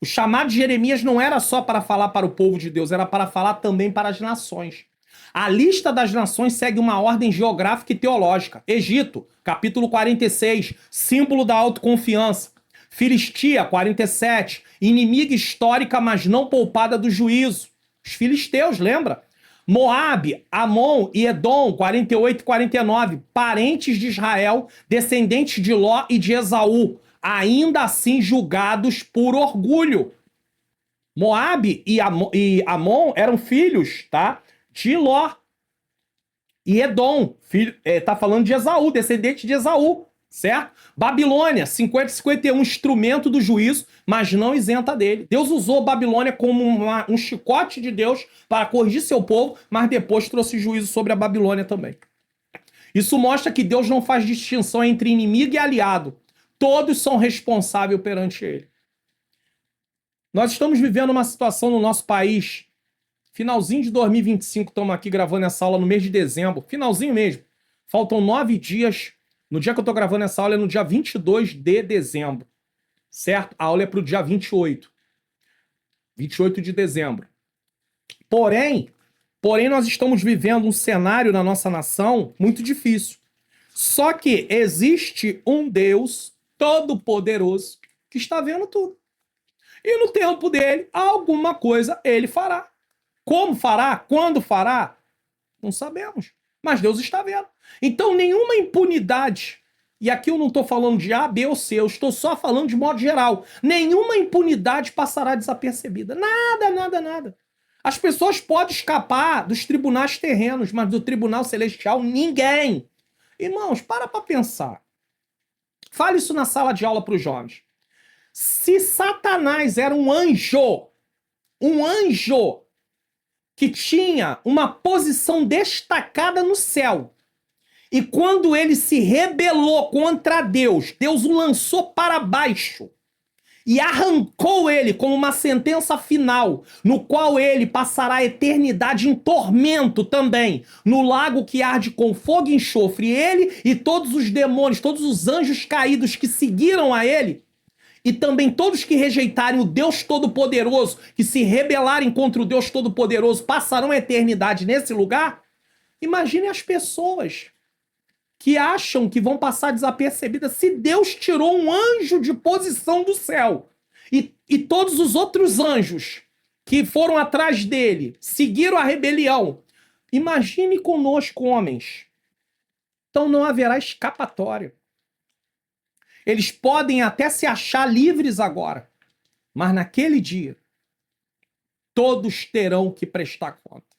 O chamado de Jeremias não era só para falar para o povo de Deus, era para falar também para as nações. A lista das nações segue uma ordem geográfica e teológica. Egito, capítulo 46, símbolo da autoconfiança. Filistia, 47, inimiga histórica, mas não poupada do juízo. Os filisteus, lembra? Moabe, Amon e Edom, 48 e 49, parentes de Israel, descendentes de Ló e de Esaú, ainda assim julgados por orgulho. Moabe e Amon eram filhos, tá, de Ló. E Edom, tá falando de Esaú, descendente de Esaú, certo? Babilônia, 50 e 51, instrumento do juízo, mas não isenta dele. Deus usou Babilônia como um chicote de Deus para corrigir seu povo, mas depois trouxe juízo sobre a Babilônia também. Isso mostra que Deus não faz distinção entre inimigo e aliado. Todos são responsáveis perante ele. Nós estamos vivendo uma situação no nosso país, finalzinho de 2025, estamos aqui gravando essa aula no mês de dezembro, finalzinho mesmo. Faltam 9 dias. No dia que eu estou gravando essa aula é no dia 22 de dezembro, certo? A aula é para o dia 28 de dezembro. Porém, nós estamos vivendo um cenário na nossa nação muito difícil. Só que existe um Deus todo-poderoso que está vendo tudo. E no tempo dele, alguma coisa ele fará. Como fará? Quando fará? Não sabemos. Mas Deus está vendo. Então, nenhuma impunidade. E aqui eu não estou falando de A, B ou C. Eu estou só falando de modo geral. Nenhuma impunidade passará desapercebida. Nada, nada, nada. As pessoas podem escapar dos tribunais terrenos, mas do tribunal celestial, ninguém. Irmãos, para pensar. Fale isso na sala de aula para os jovens. Se Satanás era um anjo que tinha uma posição destacada no céu, e quando ele se rebelou contra Deus, Deus o lançou para baixo e arrancou ele como uma sentença final, no qual ele passará a eternidade em tormento também, no lago que arde com fogo e enxofre. Ele e todos os demônios, todos os anjos caídos que seguiram a ele, e também todos que rejeitarem o Deus Todo-Poderoso, que se rebelarem contra o Deus Todo-Poderoso, passarão a eternidade nesse lugar. Imagine as pessoas que acham que vão passar desapercebidas. Se Deus tirou um anjo de posição do céu e todos os outros anjos que foram atrás dele seguiram a rebelião, imagine conosco, homens. Então não haverá escapatória. Eles podem até se achar livres agora, mas naquele dia todos terão que prestar conta.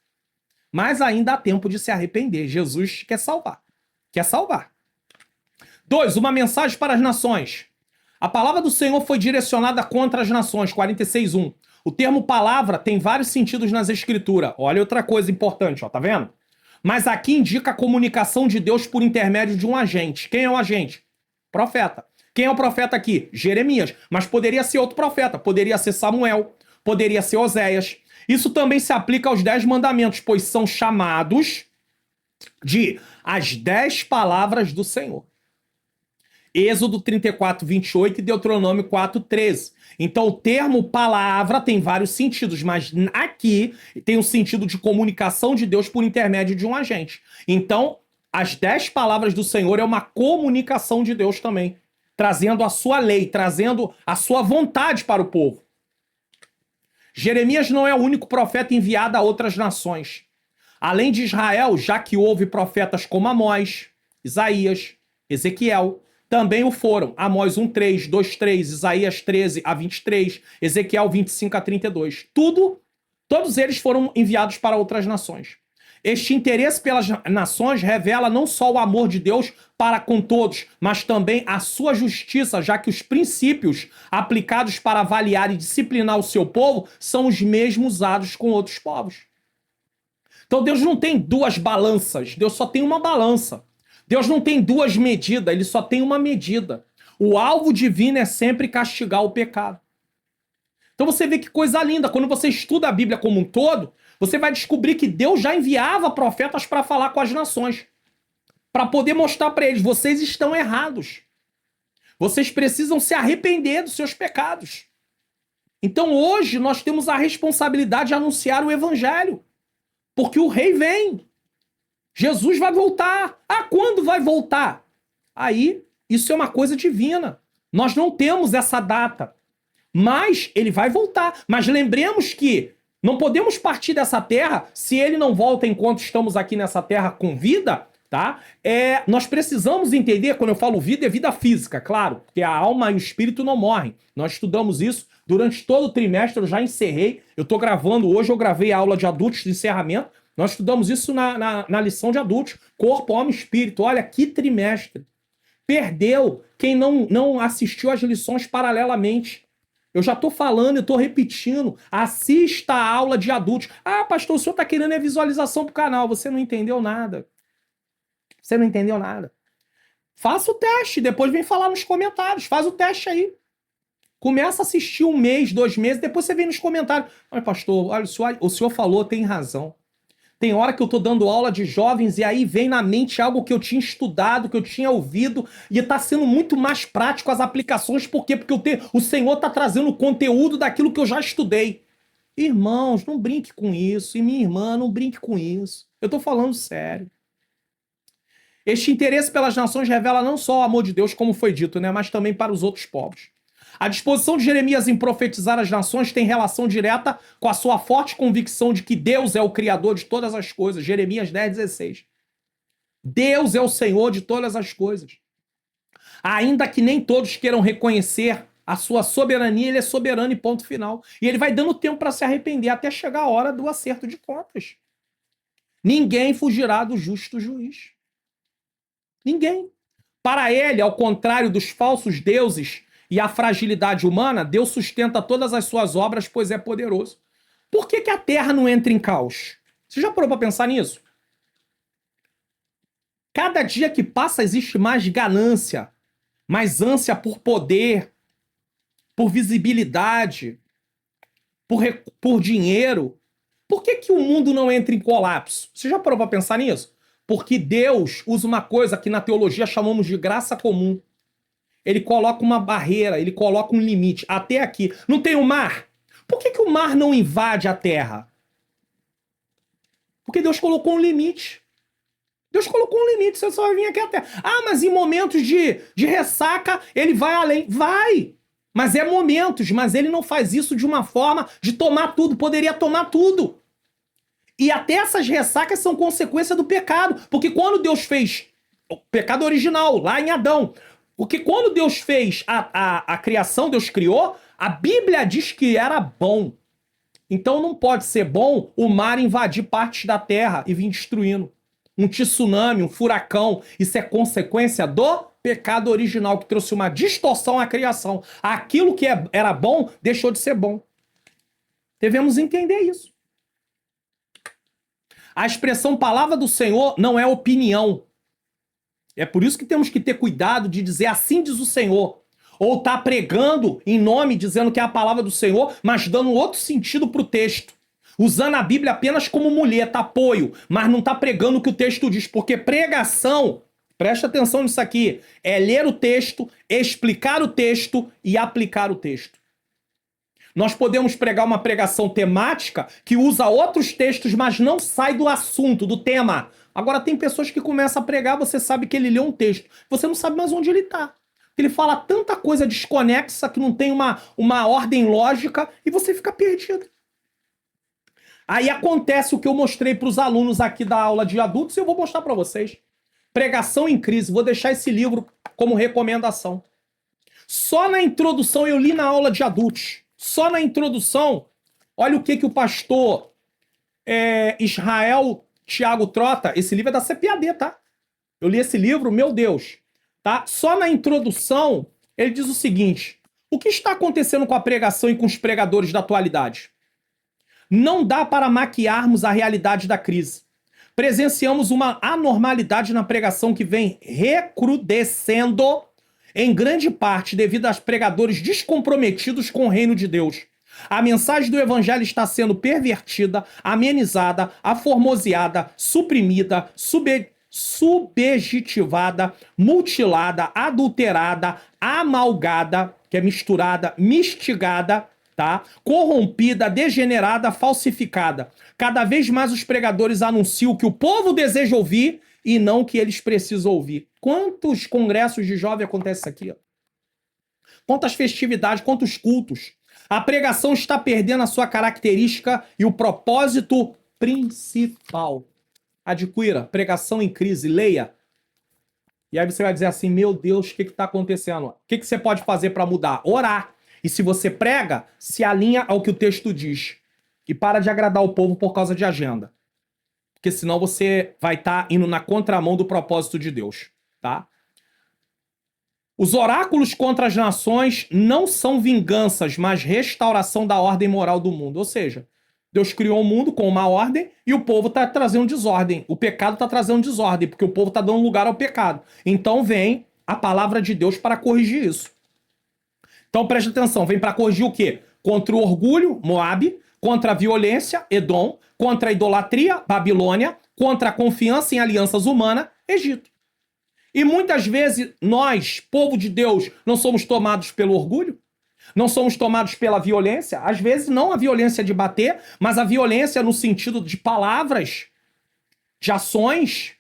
Mas ainda há tempo de se arrepender. Jesus quer salvar. Quer salvar. 2. Uma mensagem para as nações. A palavra do Senhor foi direcionada contra as nações. 46:1. O termo palavra tem vários sentidos nas escrituras. Olha outra coisa importante, ó, tá vendo? Mas aqui indica a comunicação de Deus por intermédio de um agente. Quem é o agente? Profeta. Quem é o profeta aqui? Jeremias. Mas poderia ser outro profeta. Poderia ser Samuel. Poderia ser Oséias. Isso também se aplica aos 10 mandamentos, pois são chamados de as 10 palavras do Senhor. Êxodo 34:28 e Deuteronômio 4:13. Então o termo palavra tem vários sentidos, mas aqui tem um sentido de comunicação de Deus por intermédio de um agente. Então, as 10 palavras do Senhor é uma comunicação de Deus também, trazendo a sua lei, trazendo a sua vontade para o povo. Jeremias não é o único profeta enviado a outras nações. Além de Israel, já que houve profetas como Amós, Isaías, Ezequiel, também o foram. Amós 1:3, 2:3, Isaías 13:23, Ezequiel 25:32. Todos eles foram enviados para outras nações. Este interesse pelas nações revela não só o amor de Deus para com todos, mas também a sua justiça, já que os princípios aplicados para avaliar e disciplinar o seu povo são os mesmos usados com outros povos. Então Deus não tem duas balanças, Deus só tem uma balança. Deus não tem duas medidas, ele só tem uma medida. O alvo divino é sempre castigar o pecado. Então você vê que coisa linda, quando você estuda a Bíblia como um todo, você vai descobrir que Deus já enviava profetas para falar com as nações, para poder mostrar para eles, vocês estão errados. Vocês precisam se arrepender dos seus pecados. Então hoje nós temos a responsabilidade de anunciar o evangelho, porque o rei vem. Jesus vai voltar. Ah, quando vai voltar? Aí, isso é uma coisa divina. Nós não temos essa data. Mas ele vai voltar. Mas lembremos que não podemos partir dessa terra se ele não volta enquanto estamos aqui nessa terra com vida, tá? Nós precisamos entender, quando eu falo vida, é vida física, claro, porque a alma e o espírito não morrem. Nós estudamos isso durante todo o trimestre, eu já encerrei. Eu estou gravando hoje, eu gravei a aula de adultos de encerramento. Nós estudamos isso na lição de adultos. Corpo, alma e espírito. Olha, que trimestre. Perdeu quem não assistiu às lições paralelamente. Eu já estou falando, eu estou repetindo. Assista a aula de adultos. Ah, pastor, o senhor está querendo visualização para o canal. Você não entendeu nada. Você não entendeu nada. Faça o teste, depois vem falar nos comentários. Faz o teste aí. Começa a assistir 1 mês, 2 meses, depois você vem nos comentários. Olha, pastor, olha, o senhor falou, tem razão. Tem hora que eu tô dando aula de jovens e aí vem na mente algo que eu tinha estudado, que eu tinha ouvido, e tá sendo muito mais prático as aplicações. Por quê? Porque o Senhor tá trazendo o conteúdo daquilo que eu já estudei. Irmãos, não brinque com isso. E minha irmã, não brinque com isso. Eu tô falando sério. Este interesse pelas nações revela não só o amor de Deus, como foi dito, né, mas também para os outros povos. A disposição de Jeremias em profetizar as nações tem relação direta com a sua forte convicção de que Deus é o Criador de todas as coisas. Jeremias 10:16. Deus é o Senhor de todas as coisas. Ainda que nem todos queiram reconhecer a sua soberania, ele é soberano e ponto final. E ele vai dando tempo para se arrepender até chegar a hora do acerto de contas. Ninguém fugirá do justo juiz. Ninguém. Para ele, ao contrário dos falsos deuses e a fragilidade humana, Deus sustenta todas as suas obras, pois é poderoso. Por que a terra não entra em caos? Você já parou para pensar nisso? Cada dia que passa existe mais ganância, mais ânsia por poder, por visibilidade, por dinheiro. Por que o mundo não entra em colapso? Você já parou para pensar nisso? Porque Deus usa uma coisa que na teologia chamamos de graça comum. Ele coloca uma barreira, ele coloca um limite. Até aqui. Não tem o mar? Por que o mar não invade a terra? Porque Deus colocou um limite. Deus colocou um limite, você só vai vir aqui até. Ah, mas em momentos de ressaca, ele vai além. Vai! Mas é momentos, mas ele não faz isso de uma forma de tomar tudo. Poderia tomar tudo. E até essas ressacas são consequência do pecado. Porque quando Deus fez o pecado original, lá em Adão, porque quando Deus fez a criação, Deus criou, a Bíblia diz que era bom. Então não pode ser bom o mar invadir partes da terra e vir destruindo. Um tsunami, um furacão, isso é consequência do pecado original, que trouxe uma distorção à criação. Aquilo que era bom, deixou de ser bom. Devemos entender isso. A expressão palavra do Senhor não é opinião. É por isso que temos que ter cuidado de dizer assim diz o Senhor. Ou tá pregando em nome, dizendo que é a palavra do Senhor, mas dando outro sentido para o texto. Usando a Bíblia apenas como muleta, apoio, mas não está pregando o que o texto diz, porque pregação, presta atenção nisso aqui, é ler o texto, explicar o texto e aplicar o texto. Nós podemos pregar uma pregação temática que usa outros textos, mas não sai do assunto, do tema. Agora tem pessoas que começam a pregar, você sabe que ele lê um texto, você não sabe mais onde ele está. Ele fala tanta coisa desconexa que não tem uma ordem lógica e você fica perdido. Aí acontece o que eu mostrei para os alunos aqui da aula de adultos e eu vou mostrar para vocês. Pregação em crise. Vou deixar esse livro como recomendação. Só na introdução, eu li na aula de adultos. Só na introdução, olha o que o pastor Israel Tiago Trota, esse livro é da CPAD, tá? Eu li esse livro, meu Deus. Tá? Só na introdução, ele diz o seguinte: o que está acontecendo com a pregação e com os pregadores da atualidade? Não dá para maquiarmos a realidade da crise. Presenciamos uma anormalidade na pregação que vem recrudescendo, em grande parte devido aos pregadores descomprometidos com o reino de Deus. A mensagem do evangelho está sendo pervertida, amenizada, aformoseada, suprimida, subjetivada, mutilada, adulterada, amalgada, que é misturada, mistigada, tá? Corrompida, degenerada, falsificada. Cada vez mais os pregadores anunciam o que o povo deseja ouvir e não o que eles precisam ouvir. Quantos congressos de jovem acontece isso aqui? Ó? Quantas festividades, quantos cultos? A pregação está perdendo a sua característica e o propósito principal. Adquira, pregação em crise, leia. E aí você vai dizer assim, meu Deus, o que está acontecendo? O que você pode fazer para mudar? Orar. E se você prega, se alinha ao que o texto diz. E para de agradar o povo por causa de agenda. Porque senão você vai estar indo na contramão do propósito de Deus. Tá? Os oráculos contra as nações não são vinganças, mas restauração da ordem moral do mundo. Ou seja, Deus criou o mundo com uma ordem e o povo está trazendo desordem. O pecado está trazendo desordem, porque o povo está dando lugar ao pecado. Então vem a palavra de Deus para corrigir isso. Então preste atenção, vem para corrigir o quê? Contra o orgulho, Moabe, contra a violência, Edom, contra a idolatria, Babilônia, contra a confiança em alianças humanas, Egito. E muitas vezes nós, povo de Deus, não somos tomados pelo orgulho, não somos tomados pela violência, às vezes não a violência de bater, mas a violência no sentido de palavras, de ações.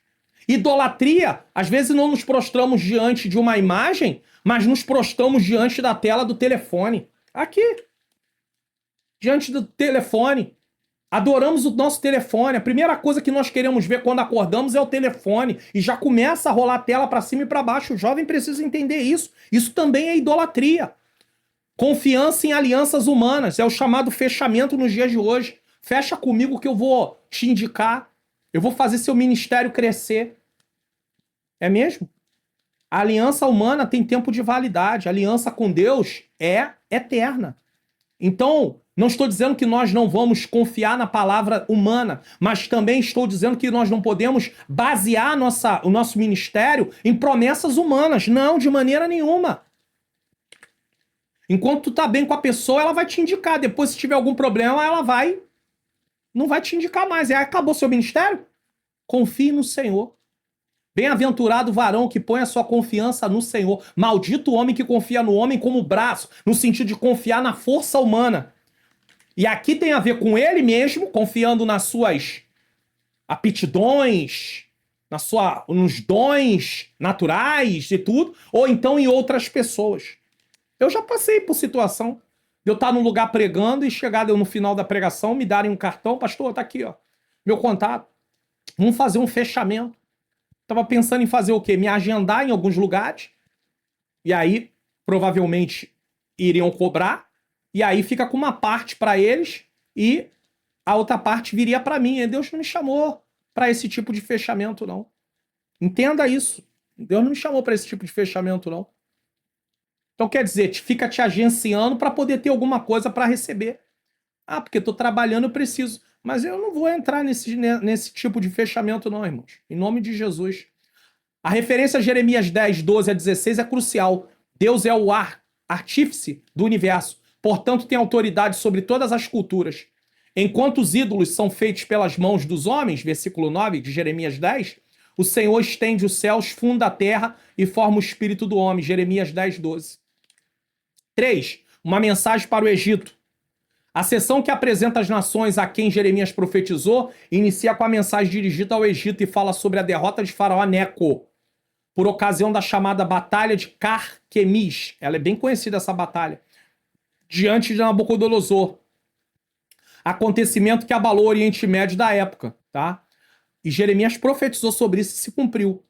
Idolatria, às vezes não nos prostramos diante de uma imagem, mas nos prostramos diante da tela do telefone. Aqui, diante do telefone. Adoramos o nosso telefone. A primeira coisa que nós queremos ver quando acordamos é o telefone. E já começa a rolar a tela para cima e para baixo. O jovem precisa entender isso. Isso também é idolatria. Confiança em alianças humanas. É o chamado fechamento nos dias de hoje. Fecha comigo que eu vou te indicar. Eu vou fazer seu ministério crescer. É mesmo? A aliança humana tem tempo de validade. A aliança com Deus é eterna. Então, não estou dizendo que nós não vamos confiar na palavra humana, mas também estou dizendo que nós não podemos basear o nosso ministério em promessas humanas. Não, de maneira nenhuma. Enquanto tu tá bem com a pessoa, ela vai te indicar. Depois, se tiver algum problema, ela não vai te indicar mais. E aí acabou seu ministério? Confie no Senhor. Bem-aventurado o varão que põe a sua confiança no Senhor. Maldito o homem que confia no homem como braço, no sentido de confiar na força humana. E aqui tem a ver com ele mesmo, confiando nas suas aptidões, nos dons naturais e tudo, ou então em outras pessoas. Eu já passei por situação de eu estar num lugar pregando e chegar no final da pregação, me darem um cartão, pastor, tá aqui, ó, meu contato. Vamos fazer um fechamento. Tava pensando em fazer o quê? Me agendar em alguns lugares. E aí, provavelmente, iriam cobrar. E aí fica com uma parte para eles e a outra parte viria para mim. E Deus não me chamou para esse tipo de fechamento, não. Entenda isso. Deus não me chamou para esse tipo de fechamento, não. Então, quer dizer, fica te agenciando para poder ter alguma coisa para receber. Ah, porque estou trabalhando, eu preciso. Mas eu não vou entrar nesse tipo de fechamento, não, irmãos. Em nome de Jesus. A referência a Jeremias 10, 12 a 16 é crucial. Deus é o artífice do universo. Portanto, tem autoridade sobre todas as culturas. Enquanto os ídolos são feitos pelas mãos dos homens, versículo 9 de Jeremias 10, o Senhor estende os céus, funda a terra e forma o espírito do homem. Jeremias 10, 12. 3. Uma mensagem para o Egito. A seção que apresenta as nações a quem Jeremias profetizou inicia com a mensagem dirigida ao Egito e fala sobre a derrota de Faraó Neco, por ocasião da chamada Batalha de Carquemis. Ela é bem conhecida, essa batalha. Diante de Nabucodonosor. Acontecimento que abalou o Oriente Médio da época, tá? E Jeremias profetizou sobre isso e se cumpriu.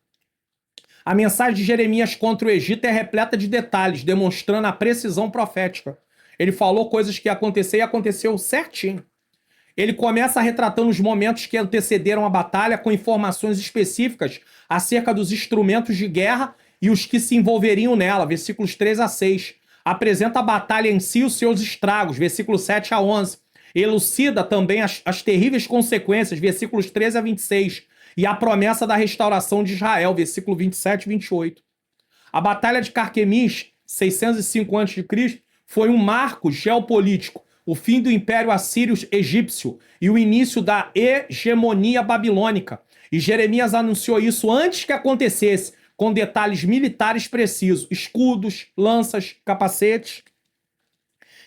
A mensagem de Jeremias contra o Egito é repleta de detalhes, demonstrando a precisão profética. Ele falou coisas que iam acontecer e aconteceu certinho. Ele começa retratando os momentos que antecederam a batalha com informações específicas acerca dos instrumentos de guerra e os que se envolveriam nela, versículos 3 a 6. Apresenta a batalha em si e os seus estragos, versículos 7 a 11. Elucida também as terríveis consequências, versículos 13 a 26. E a promessa da restauração de Israel, versículo 27 e 28. A batalha de Carquemis, 605 a.C., foi um marco geopolítico, o fim do Império Assírio-Egípcio e o início da hegemonia babilônica. E Jeremias anunciou isso antes que acontecesse, com detalhes militares precisos, escudos, lanças, capacetes.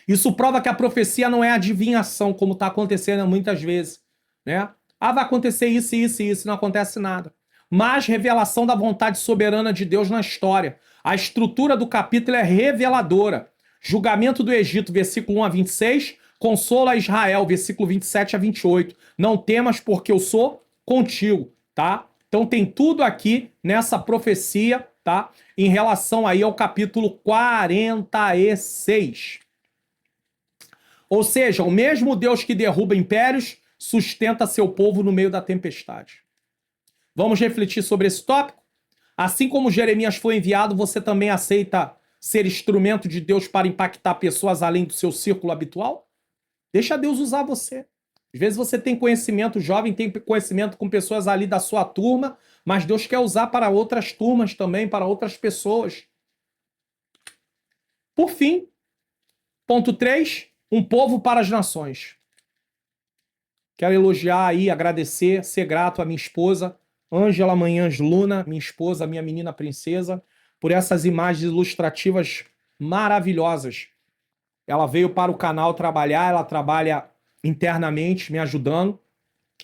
Isso prova que a profecia não é adivinhação, como está acontecendo muitas vezes, né? Ah, vai acontecer isso, isso e isso, não acontece nada. Mas revelação da vontade soberana de Deus na história. A estrutura do capítulo é reveladora. Julgamento do Egito, versículo 1 a 26. Consola Israel, versículo 27 a 28. Não temas porque eu sou contigo, tá? Então tem tudo aqui nessa profecia, tá? Em relação aí ao capítulo 46. Ou seja, o mesmo Deus que derruba impérios sustenta seu povo no meio da tempestade. Vamos refletir sobre esse tópico? Assim como Jeremias foi enviado, você também aceita ser instrumento de Deus para impactar pessoas além do seu círculo habitual? Deixa Deus usar você. Às vezes você tem conhecimento, jovem tem conhecimento com pessoas ali da sua turma, mas Deus quer usar para outras turmas também, para outras pessoas. Por fim, ponto 3, um povo para as nações. Quero elogiar aí, agradecer, ser grato à minha esposa, Ângela Manhãs Luna, minha esposa, minha menina princesa, por essas imagens ilustrativas maravilhosas. Ela veio para o canal trabalhar, ela trabalha internamente me ajudando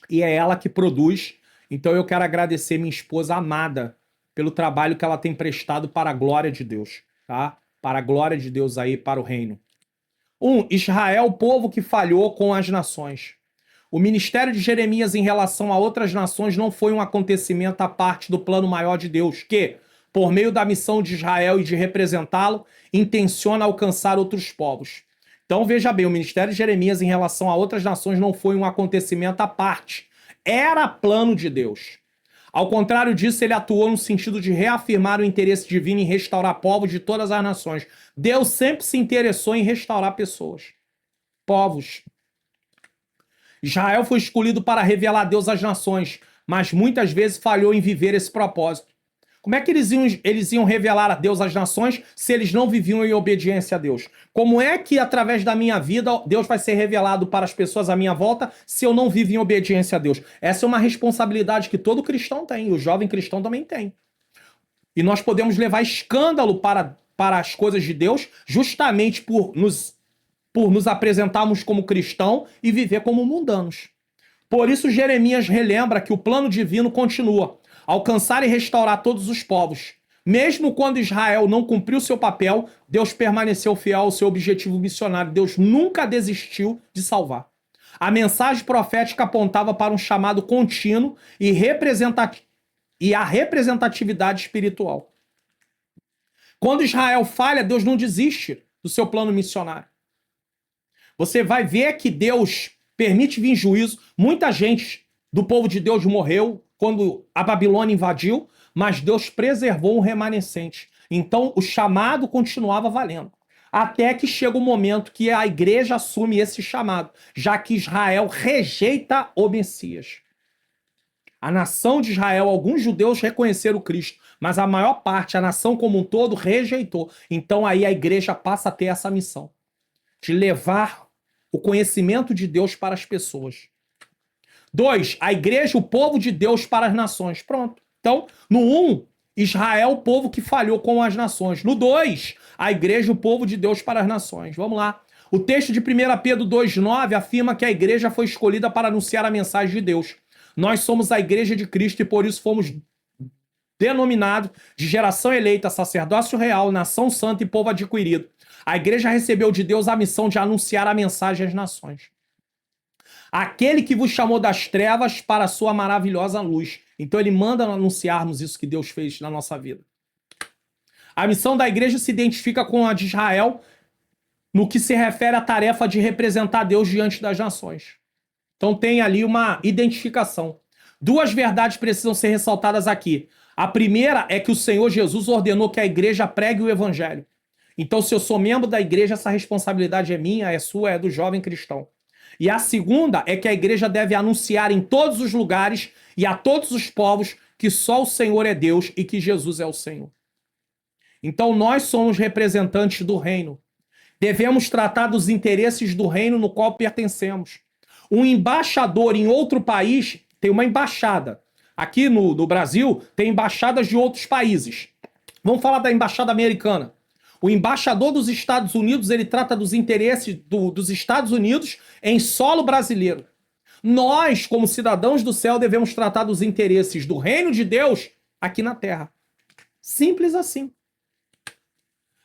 e é ela que produz. Então eu quero agradecer minha esposa amada pelo trabalho que ela tem prestado para a glória de Deus, tá? Para a glória de Deus aí, para o reino. Israel, o povo que falhou com as nações. O ministério de Jeremias em relação a outras nações não foi um acontecimento à parte do plano maior de Deus, que, por meio da missão de Israel e de representá-lo, intenciona alcançar outros povos. Então veja bem, o ministério de Jeremias em relação a outras nações não foi um acontecimento à parte. Era plano de Deus. Ao contrário disso, ele atuou no sentido de reafirmar o interesse divino em restaurar povos de todas as nações. Deus sempre se interessou em restaurar pessoas, povos. Israel foi escolhido para revelar a Deus às nações, mas muitas vezes falhou em viver esse propósito. Como é que eles iam revelar a Deus às nações se eles não viviam em obediência a Deus? Como é que, através da minha vida, Deus vai ser revelado para as pessoas à minha volta se eu não vivo em obediência a Deus? Essa é uma responsabilidade que todo cristão tem, e o jovem cristão também tem. E nós podemos levar escândalo para as coisas de Deus justamente por nos apresentarmos como cristão e viver como mundanos. Por isso Jeremias relembra que o plano divino continua, alcançar e restaurar todos os povos. Mesmo quando Israel não cumpriu seu papel, Deus permaneceu fiel ao seu objetivo missionário. Deus nunca desistiu de salvar. A mensagem profética apontava para um chamado contínuo e a representatividade espiritual. Quando Israel falha, Deus não desiste do seu plano missionário. Você vai ver que Deus permite vir juízo. Muita gente do povo de Deus morreu quando a Babilônia invadiu, mas Deus preservou um remanescente. Então o chamado continuava valendo. Até que chega o momento que a igreja assume esse chamado, já que Israel rejeita o Messias. A nação de Israel, alguns judeus reconheceram Cristo, mas a maior parte, a nação como um todo, rejeitou. Então aí a igreja passa a ter essa missão de levar o conhecimento de Deus para as pessoas. 2, a igreja, o povo de Deus para as nações. Pronto. Então, no 1, Israel, o povo que falhou com as nações. No 2, a igreja, o povo de Deus para as nações. Vamos lá. O texto de 1 Pedro 2,9 afirma que a igreja foi escolhida para anunciar a mensagem de Deus. Nós somos a igreja de Cristo e por isso fomos denominados de geração eleita, sacerdócio real, nação santa e povo adquirido. A igreja recebeu de Deus a missão de anunciar a mensagem às nações. Aquele que vos chamou das trevas para a sua maravilhosa luz. Então ele manda anunciarmos isso que Deus fez na nossa vida. A missão da igreja se identifica com a de Israel no que se refere à tarefa de representar Deus diante das nações. Então tem ali uma identificação. 2 verdades precisam ser ressaltadas aqui. A primeira é que o Senhor Jesus ordenou que a igreja pregue o evangelho. Então, se eu sou membro da igreja, essa responsabilidade é minha, é sua, é do jovem cristão. E a segunda é que a igreja deve anunciar em todos os lugares e a todos os povos que só o Senhor é Deus e que Jesus é o Senhor. Então, nós somos representantes do reino. Devemos tratar dos interesses do reino no qual pertencemos. Um embaixador em outro país tem uma embaixada. Aqui no Brasil, tem embaixadas de outros países. Vamos falar da embaixada americana. O embaixador dos Estados Unidos, ele trata dos interesses dos Estados Unidos em solo brasileiro. Nós, como cidadãos do céu, devemos tratar dos interesses do reino de Deus aqui na terra. Simples assim.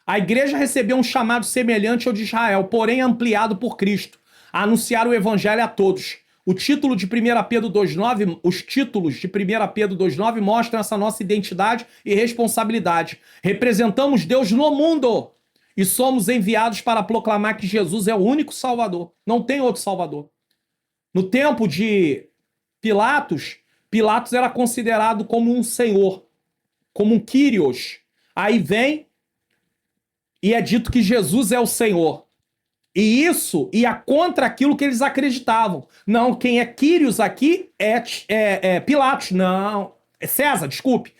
A igreja recebeu um chamado semelhante ao de Israel, porém ampliado por Cristo, a anunciar o evangelho a todos. O título de 1 Pedro 2,9, os títulos de 1 Pedro 2,9 mostram essa nossa identidade e responsabilidade. Representamos Deus no mundo e somos enviados para proclamar que Jesus é o único Salvador. Não tem outro Salvador. No tempo de Pilatos, Pilatos era considerado como um senhor, como um Kyrios. Aí vem e é dito que Jesus é o Senhor. E isso ia contra aquilo que eles acreditavam. Não, quem é Quírios aqui é Pilatos. Não, é César, desculpe.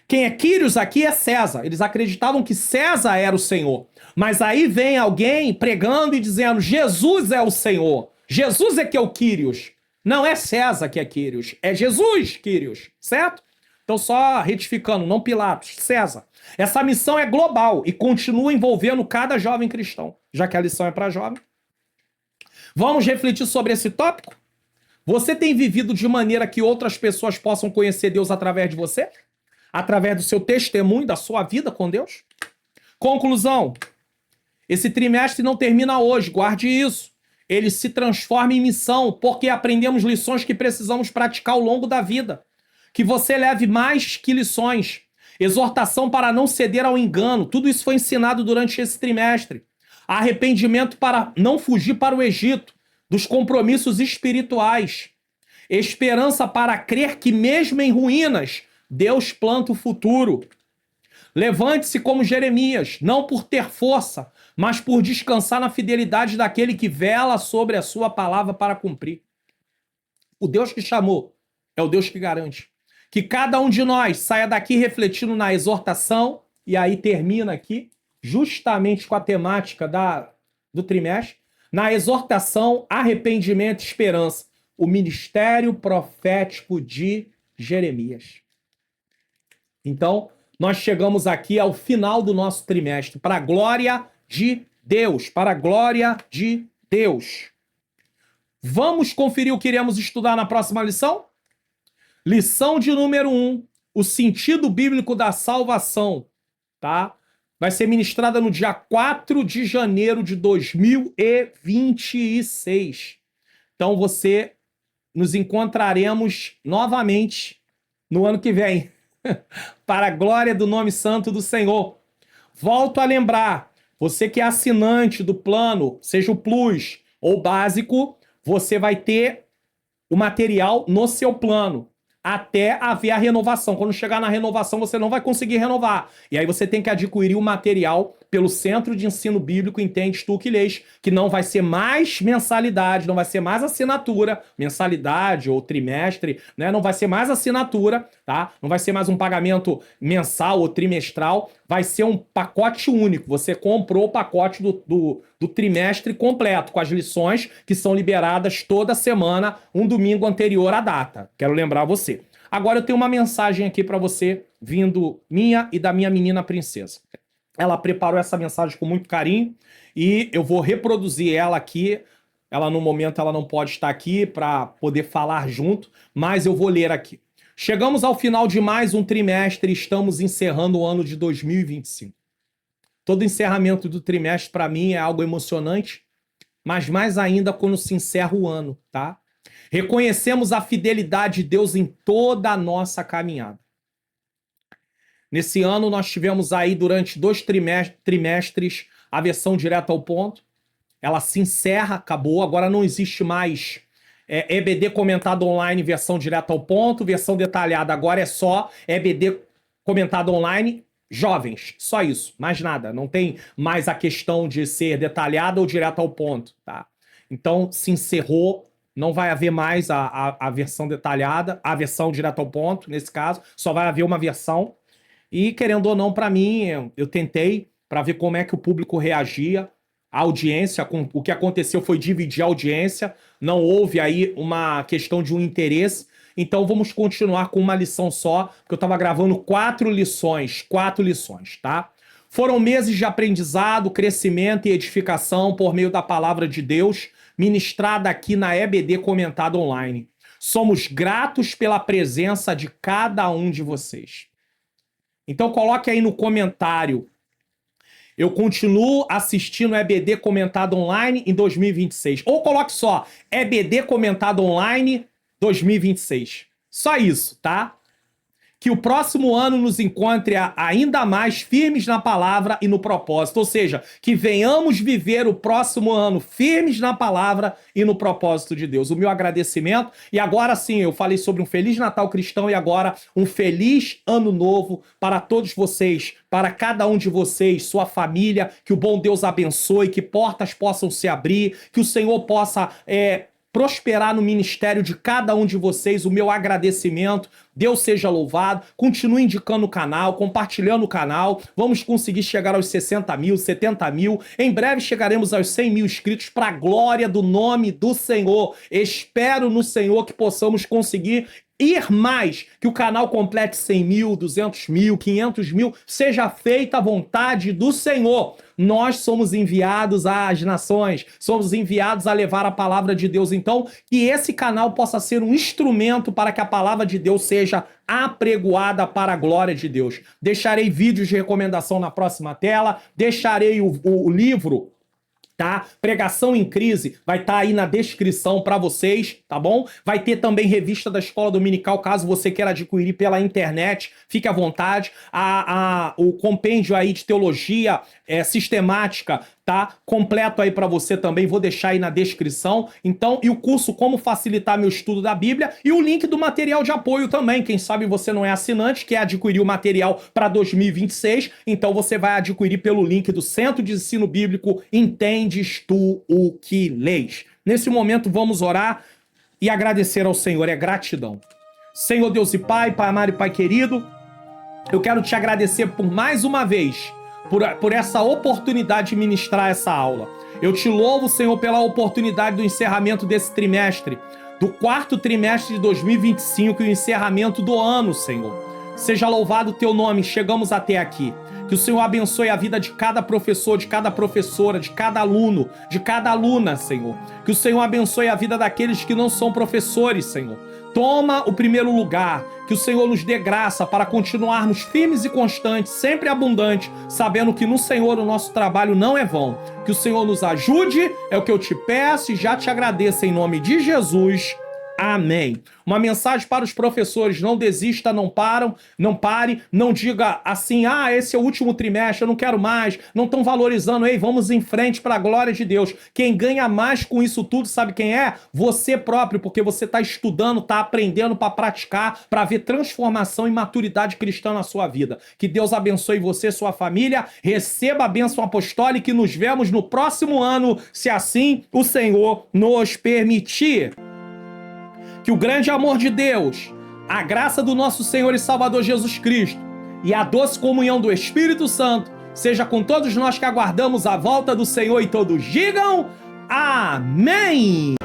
Quem é Quírios aqui é César. Eles acreditavam que César era o Senhor. Mas aí vem alguém pregando e dizendo, Jesus é o Senhor. Jesus é que é o Quírios. Não é César que é Quírios, é Jesus Quírios, certo? Então só retificando, não Pilatos, César. Essa missão é global e continua envolvendo cada jovem cristão, já que a lição é para jovem. Vamos refletir sobre esse tópico? Você tem vivido de maneira que outras pessoas possam conhecer Deus através de você? Através do seu testemunho, da sua vida com Deus? Conclusão. Esse trimestre não termina hoje, guarde isso. Ele se transforma em missão, porque aprendemos lições que precisamos praticar ao longo da vida. Que você leve mais que lições. Exortação para não ceder ao engano. Tudo isso foi ensinado durante esse trimestre. Arrependimento para não fugir para o Egito, dos compromissos espirituais. Esperança para crer que mesmo em ruínas, Deus planta o futuro. Levante-se como Jeremias, não por ter força, mas por descansar na fidelidade daquele que vela sobre a sua palavra para cumprir. O Deus que chamou é o Deus que garante. Que cada um de nós saia daqui refletindo na exortação, e aí termina aqui, justamente com a temática do trimestre, na exortação, arrependimento e esperança, o ministério profético de Jeremias. Então, nós chegamos aqui ao final do nosso trimestre, para a glória de Deus, para a glória de Deus. Vamos conferir o que iremos estudar na próxima lição? Lição de número 1, o sentido bíblico da salvação, tá? Vai ser ministrada no dia 4 de janeiro de 2026. Então nos encontraremos novamente no ano que vem, para a glória do nome santo do Senhor. Volto a lembrar, você que é assinante do plano, seja o Plus ou básico, você vai ter o material no seu plano, até haver a renovação. Quando chegar na renovação, você não vai conseguir renovar. E aí você tem que adquirir o material pelo Centro de Ensino Bíblico Entendes Tu Que Lês, que não vai ser mais mensalidade, não vai ser mais assinatura, mensalidade ou trimestre, né? Não vai ser mais assinatura, tá? Não vai ser mais um pagamento mensal ou trimestral, vai ser um pacote único. Você comprou o pacote do trimestre completo, com as lições que são liberadas toda semana, um domingo anterior à data. Quero lembrar você. Agora eu tenho uma mensagem aqui para você, vindo minha e da minha menina princesa. Ela preparou essa mensagem com muito carinho e eu vou reproduzir ela aqui. Ela, no momento, ela não pode estar aqui para poder falar junto, mas eu vou ler aqui. Chegamos ao final de mais um trimestre e estamos encerrando o ano de 2025. Todo encerramento do trimestre, para mim, é algo emocionante, mas mais ainda quando se encerra o ano, tá? Reconhecemos a fidelidade de Deus em toda a nossa caminhada. Nesse ano, nós tivemos aí, durante 2 trimestres, a versão direta ao ponto. Ela se encerra, acabou. Agora não existe mais EBD comentado online, versão direta ao ponto, versão detalhada. Agora é só EBD comentado online, jovens. Só isso, mais nada. Não tem mais a questão de ser detalhada ou direto ao ponto, tá? Então, se encerrou. Não vai haver mais a versão detalhada, a versão direta ao ponto, nesse caso. Só vai haver uma versão. E, querendo ou não, para mim, eu tentei para ver como é que o público reagia. A audiência, o que aconteceu foi dividir a audiência. Não houve aí uma questão de um interesse. Então, vamos continuar com uma lição só, porque eu estava gravando 4 lições, tá? Foram meses de aprendizado, crescimento e edificação por meio da palavra de Deus, ministrada aqui na EBD Comentado Online. Somos gratos pela presença de cada um de vocês. Então coloque aí no comentário: eu continuo assistindo EBD Comentado Online em 2026. Ou coloque só EBD Comentado Online 2026. Só isso, tá? Que o próximo ano nos encontre ainda mais firmes na palavra e no propósito. Ou seja, que venhamos viver o próximo ano firmes na palavra e no propósito de Deus. O meu agradecimento. E agora sim, eu falei sobre um Feliz Natal cristão e agora um Feliz Ano Novo para todos vocês, para cada um de vocês, sua família. Que o bom Deus abençoe, que portas possam se abrir, que o Senhor possa prosperar no ministério de cada um de vocês. O meu agradecimento. Deus seja louvado. Continue indicando o canal, compartilhando o canal. Vamos conseguir chegar aos 60 mil, 70 mil. Em breve chegaremos aos 100 mil inscritos para a glória do nome do Senhor. Espero no Senhor que possamos conseguir ir mais, que o canal complete 100 mil, 200 mil, 500 mil, seja feita a vontade do Senhor. Nós somos enviados às nações, somos enviados a levar a palavra de Deus. Então, que esse canal possa ser um instrumento para que a palavra de Deus seja apregoada para a glória de Deus. Deixarei vídeos de recomendação na próxima tela, deixarei o livro, tá? Pregação em Crise vai estar aí na descrição para vocês, tá bom? Vai ter também revista da Escola Dominical, caso você queira adquirir pela internet, fique à vontade. O compêndio aí de teologia sistemática tá completo aí para você também, vou deixar aí na descrição. Então, e o curso Como Facilitar Meu Estudo da Bíblia e o link do material de apoio também. Quem sabe você não é assinante, quer adquirir o material para 2026, então você vai adquirir pelo link do Centro de Ensino Bíblico Entendes Tu o que Lês. Nesse momento vamos orar e agradecer ao Senhor, é gratidão. Senhor Deus e Pai, Pai amado e Pai querido, eu quero te agradecer por mais uma vez, por essa oportunidade de ministrar essa aula. Eu te louvo, Senhor, pela oportunidade do encerramento desse trimestre, do quarto trimestre de 2025 e o encerramento do ano, Senhor. Seja louvado o teu nome, chegamos até aqui. Que o Senhor abençoe a vida de cada professor, de cada professora, de cada aluno, de cada aluna, Senhor. Que o Senhor abençoe a vida daqueles que não são professores, Senhor. Toma o primeiro lugar, que o Senhor nos dê graça para continuarmos firmes e constantes, sempre abundantes, sabendo que no Senhor o nosso trabalho não é vão. Que o Senhor nos ajude, é o que eu te peço e já te agradeço em nome de Jesus. Amém. Uma mensagem para os professores: não desista, não pare, não diga assim, esse é o último trimestre, eu não quero mais, não estão valorizando, vamos em frente para a glória de Deus. Quem ganha mais com isso tudo, sabe quem é? Você próprio, porque você está estudando, está aprendendo para praticar, para ver transformação e maturidade cristã na sua vida. Que Deus abençoe você e sua família, receba a bênção apostólica e nos vemos no próximo ano, se assim o Senhor nos permitir. Que o grande amor de Deus, a graça do nosso Senhor e Salvador Jesus Cristo e a doce comunhão do Espírito Santo seja com todos nós que aguardamos a volta do Senhor, e todos digam amém!